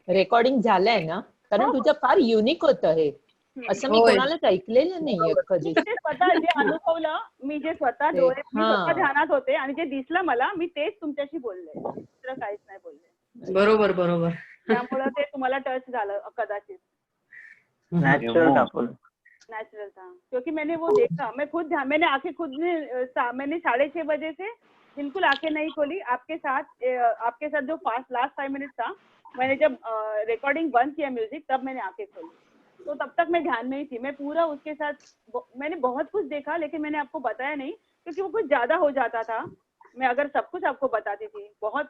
रेकॉर्डिंग झालंय ना, कारण तुझं फार युनिक होतं हे, असं मी कोणालाच ऐकलेलं नाहीये कधी। स्वतः जे अनुभवलं मी, जे स्वतः डोळे स्वतः ध्यानात होते आणि जे दिसलं मला, मी तेच तुमच्याशी बोलले, दुसरं काहीच नाही बोलले। बरोबर त्यामुळे ते तुम्हाला टच झालं कदाचित। नेचुरल था क्योंकि मैंने वो देखा, मैंने आंखें मैंने 6:30 बजे से बिल्कुल आंखें नहीं खोली। आपके साथ जो लास्ट 5 मिनट था, मैंने जब रिकॉर्डिंग बंद किया म्यूजिक, तब मैंने आंखें खोली, तो तब तक मैं ध्यान में ही थी। मैं पूरा उसके साथ मैंने बहुत कुछ देखा, लेकिन मैंने आपको बताया नहीं क्योंकि वो कुछ ज्यादा हो जाता था। मैं अगर सब कुछ आपको बताती थी, आज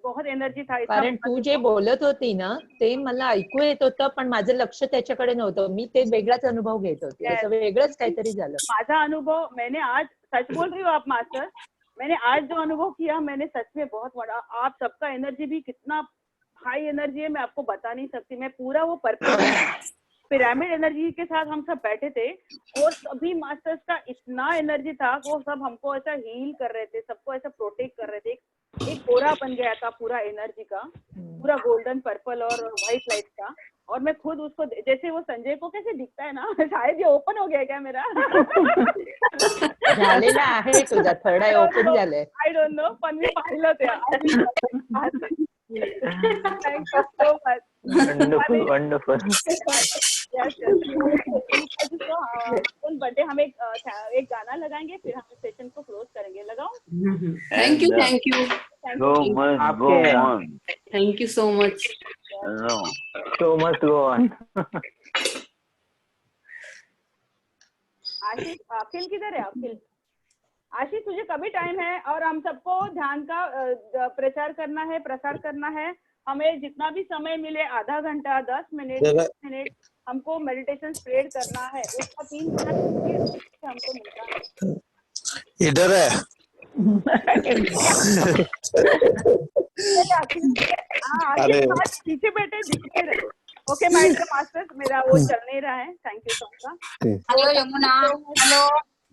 बहुत एनर्जी था। कारण तू जे बोलत होती ना ते मला ऐकू येत होतं, पण माझं लक्ष त्याच्याकडे नव्हतं, मी ते वेगळाच अनुभव घेत होते, असं वेगळंच काहीतरी झालं। माझा अनुभव, मैंने आज सच बोल रही हूँ आप मास्टर, मैंने आज जो अनुभव किया, मैंने सच में बहुत बड़ा, आप सबका एनर्जी भी कितना हाई एनर्जी है, मैं आपको बता नहीं सकती। मैं पूरा वो पिरामिड एनर्जी के साथ हम सब बैठे थे और सभी मास्टर्स का इतना एनर्जी था, वो सब हमको ऐसा हील कर रहे थे, सबको ऐसा प्रोटेक्ट कर रहे थे। एक ओरा बन गया था पूरा एनर्जी का, पूरा गोल्डन, पर्पल और व्हाइट लाइट का। और मैं खुद उसको, जैसे वो संजय को कैसे दिखता है ना, शायद ये ओपन हो गया क्या मेरा? झालेला आहे तुझा, थर्ड आय ओपन झालंय। आय डोंट नो, पण मी पाहिलं ते। Thank you so much. Wonderful upon birthday, हम एक गाना लगाएंगे, फिर हम सेशन को क्लोज करेंगे। लगाओ। Thank you thank you so much go on. Ashish, Akhil किधर है? आशीष, तुझे कभी टाइम है और हम सबको ध्यान का प्रसार करना है। हमें जितना भी समय मिले, आधा घंटा, 10 मिनट, 20 मिनट, हमको मेडिटेशन स्प्रेड करना है। उसका 3 गुना हमको मिलता है। इधर है। पीछे बैठे दिखते रहे। ओके मास्टर्स, मेरा वो चल नहीं रहा है। Thank you so much. Hello Yamuna. Hello.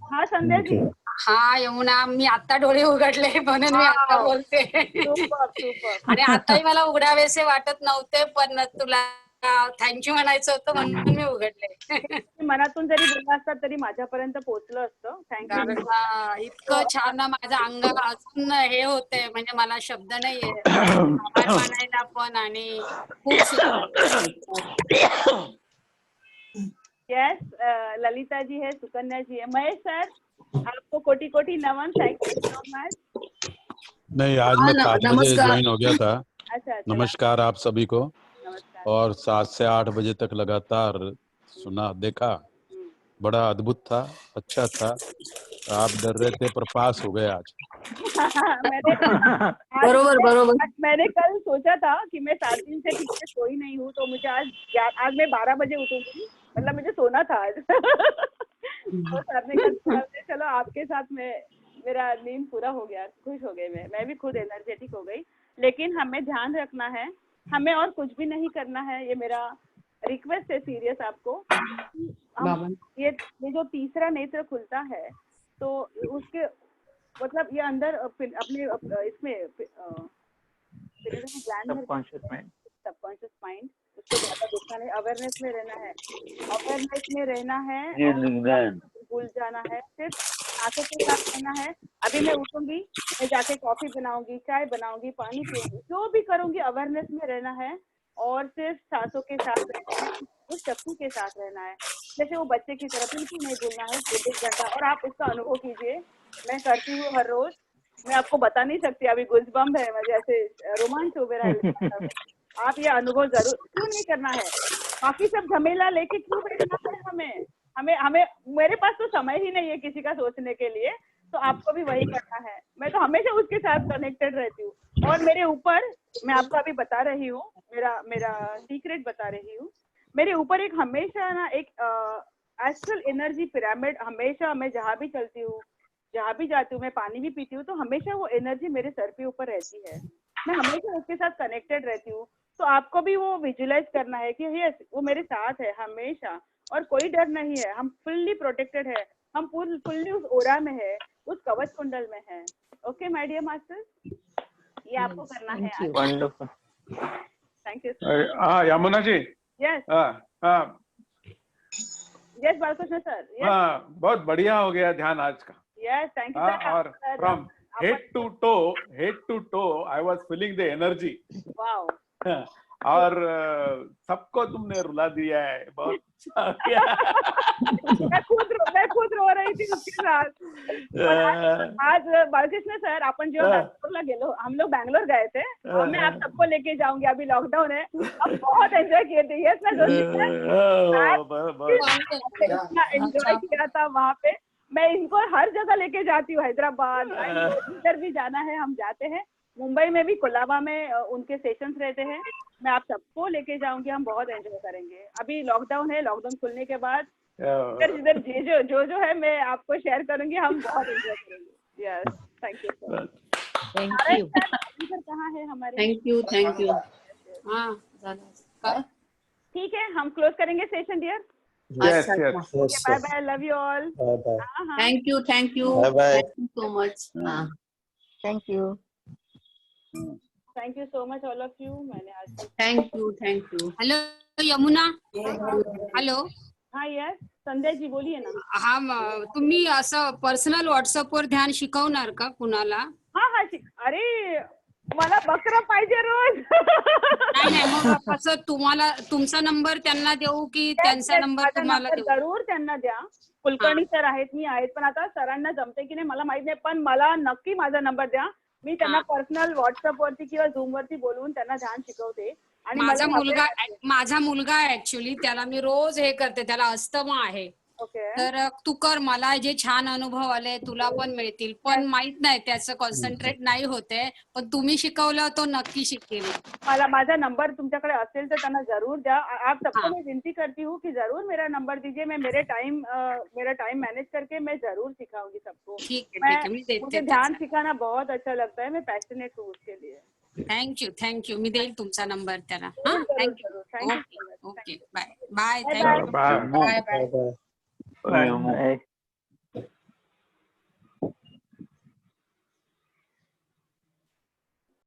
हाँ संध्या जी। हा यमुना, मी आता डोळे उघडले म्हणून मी आता बोलते। आणि आताही मला उघडावेसे वाटत नव्हते, पण तुला थँक्यू म्हणायचं होतं म्हणून मी उघडले। मनातून जरी बोलला असतात तरी माझ्यापर्यंत पोहोचलं असतं। थँक्यू। इतकं छान ना, माझं अंग अजून हे होते, म्हणजे मला शब्द नाहीये आभार मानायला पण, आणि खूप यस, ललिता जी है, सुकन्या जी है, महेश सर आपको कोटि कोटि नमन। Thank you so much. नहीं, आज मैं 7 बजे ज्वाइन हो गया था। अच्छा। नमस्कार आप सभी को। और 7 से 8 बजे तक लगातार सुना, देखा, बड़ा अद्भुत था, अच्छा था। आप डर रहे थे पर पास हो गए आज। मैंने कल सोचा था कि मैं 7 दिन से ठीक से सोई नहीं हूँ, तो मुझे आज मैं 12 बजे उठूंगी, मतलब मुझे सोना था आज। तो सर ने कहा चलो आपके साथ में मेरा नींद पूरा हो गया, खुश हो गई, मैं भी खुद एनर्जेटिक हो गई। लेकिन हमें ध्यान रखना है, हमें और कुछ भी नहीं करना है, ये मेरा रिक्वेस्ट है सीरियस आपको। ये जो तीसरा नेत्र खुलता है तो उसके मतलब ये अंदर अपने इसमें सबकॉन्शियस माइंड, उसको ज्यादा देखना नहीं, अवेयरनेस में रहना है, अवेयरनेस में रहना है, भूल जाना है, सिर्फ सांसों के साथ रहना है। अभी मैं उठूंगी, मैं जाके कॉफी बनाऊंगी, चाय बनाऊंगी, पानी पीऊंगी, जो भी करूंगी अवेयरनेस में रहना है और सिर्फ सांसों के साथ रहना है, उस शक्ति के साथ रहना है। जैसे वो बच्चे की तरफ बिल्कुल नहीं भूलना है 24 घंटा। और आप इसका अनुभव कीजिए, मैं करती हूँ हर रोज, मैं आपको बता नहीं सकती, अभी गुज़बम्प है, मुझे ऐसे रोमांच हो रहा है। आप ये अनुभव जरूर, क्यों नहीं करना है, बाकी सब झमेला लेके क्यों बैठना है हमें हमें हमें मेरे पास तो समय ही नहीं है किसी का सोचने के लिए, तो आपको भी वही करना है। मैं तो हमेशा उसके साथ कनेक्टेड रहती हूँ। और मेरे ऊपर, मैं आपको अभी बता रही हूँ, मेरा सीक्रेट बता रही हूँ, मेरे ऊपर एक हमेशा ना एक एस्ट्रल एनर्जी पिरामिड, हमेशा मैं जहाँ भी चलती हूँ, जहाँ भी जाती हूँ, मैं पानी भी पीती हूँ, तो हमेशा वो एनर्जी मेरे सर पे ऊपर रहती है, मैं हमेशा उसके साथ कनेक्टेड रहती हूँ। तो आपको भी वो विजुलाइज करना है कि यस, वो मेरे साथ है हमेशा, और कोई डर नहीं है, हम फुल्ली प्रोटेक्टेड है, हम फुल्ली उस ओरा में है, उस कवच कुंडल में है। ओके माय डियर मास्टर, ये आपको करना है। Wonderful, thank you. Yamuna ji. Yes yes Balakrishna sir. हाँ, बहुत बढ़िया हो गया ध्यान आज का। Yes thank you sir. और from head to toe I was feeling the energy. Wow. और सबको तुमने रुला दिया है, बहुत अच्छा किया। मैं खुद रो रही थी उसके साथ। आज बालकृष्ण सर, आपण जेव्हा बैंगलोरला गेलो, हम लोग बैंगलोर गए थे, मैं आप सबको लेके जाऊंगी, अभी लॉकडाउन है, अब बहुत एंजॉय किए थे। यस ना इतना एंजॉय किया था वहाँ पे। मैं इनको हर जगह लेके जाती हूँ, हैदराबाद, इधर भी जाना है हम जाते हैं, मुंबई में भी, कोलाबा में उनके सेशंस रहते हैं, मैं आप सबको लेके जाऊंगी, हम बहुत एंजॉय करेंगे। अभी लॉकडाउन है, लॉकडाउन खुलने के बाद इधर जो है मैं आपको शेयर करूंगी, हम बहुत एंजॉय करेंगे। Yes thank you sir. Thank you sir कहाँ है हमारे? Thank you. हाँ ठीक है, हम क्लोज करेंगे session dear. Yes, yes. Bye bye. Love you all. Bye bye. Thank you. Bye bye. Thank you so much. Thank you. Thank you so much all of you. मैंने आज Thank you. Hello Yamuna. Hello. हाँ yes Sandhya ji बोलिए ना. हा, तुम्ही असं personal WhatsApp वर ध्यान शिकवणार का कुणाला? हाँ अरे मला बकरा पाहिजे रोज. नाही मग कसं तुम्हाला तुमचा नंबर त्यांना देऊ की त्यांचा नंबर तुम्हाला देऊ? जरूर त्यांना द्या. कुलकर्णी सर आहेत, मी आहेत, पण आता सरांना जमते की नाही मला माहित नाही, पण मला नक्की माझा नंबर द्या, मी त्यांना पर्सनल व्हॉट्सअप वरती किंवा झूम वरती बोलवून त्यांना ध्यान शिकवते. आणि माझा मुलगा ऍक्च्युअली त्याला मी रोज हे करते, त्याला अस्थमा आहे. तर तू कर, मला जे छान अनुभव आले तुला पण मिळतील, पण माहित नाही त्याचं कॉन्सन्ट्रेट नाही होते, पण तुम्ही शिकवलं तो नक्की शिकेल. मला माझा नंबर तुमच्याकडे असेल तर त्यांना जरूर द्या. आप सबको मैं विनती करती हूँ कि जरूर मेरा नंबर दीजिए, मैं मेरा टाइम मैनेज करके मैं जरूर सिखाऊंगी सबको. ठीक है मुझे ध्यान सिखाना बहुत अच्छा लगता है, मैं पैशनेट हूँ उसके लिए. थँक्यू. मी देईल तुमचा नंबर त्याला. Thank you. Okay bye. Bye. Bye.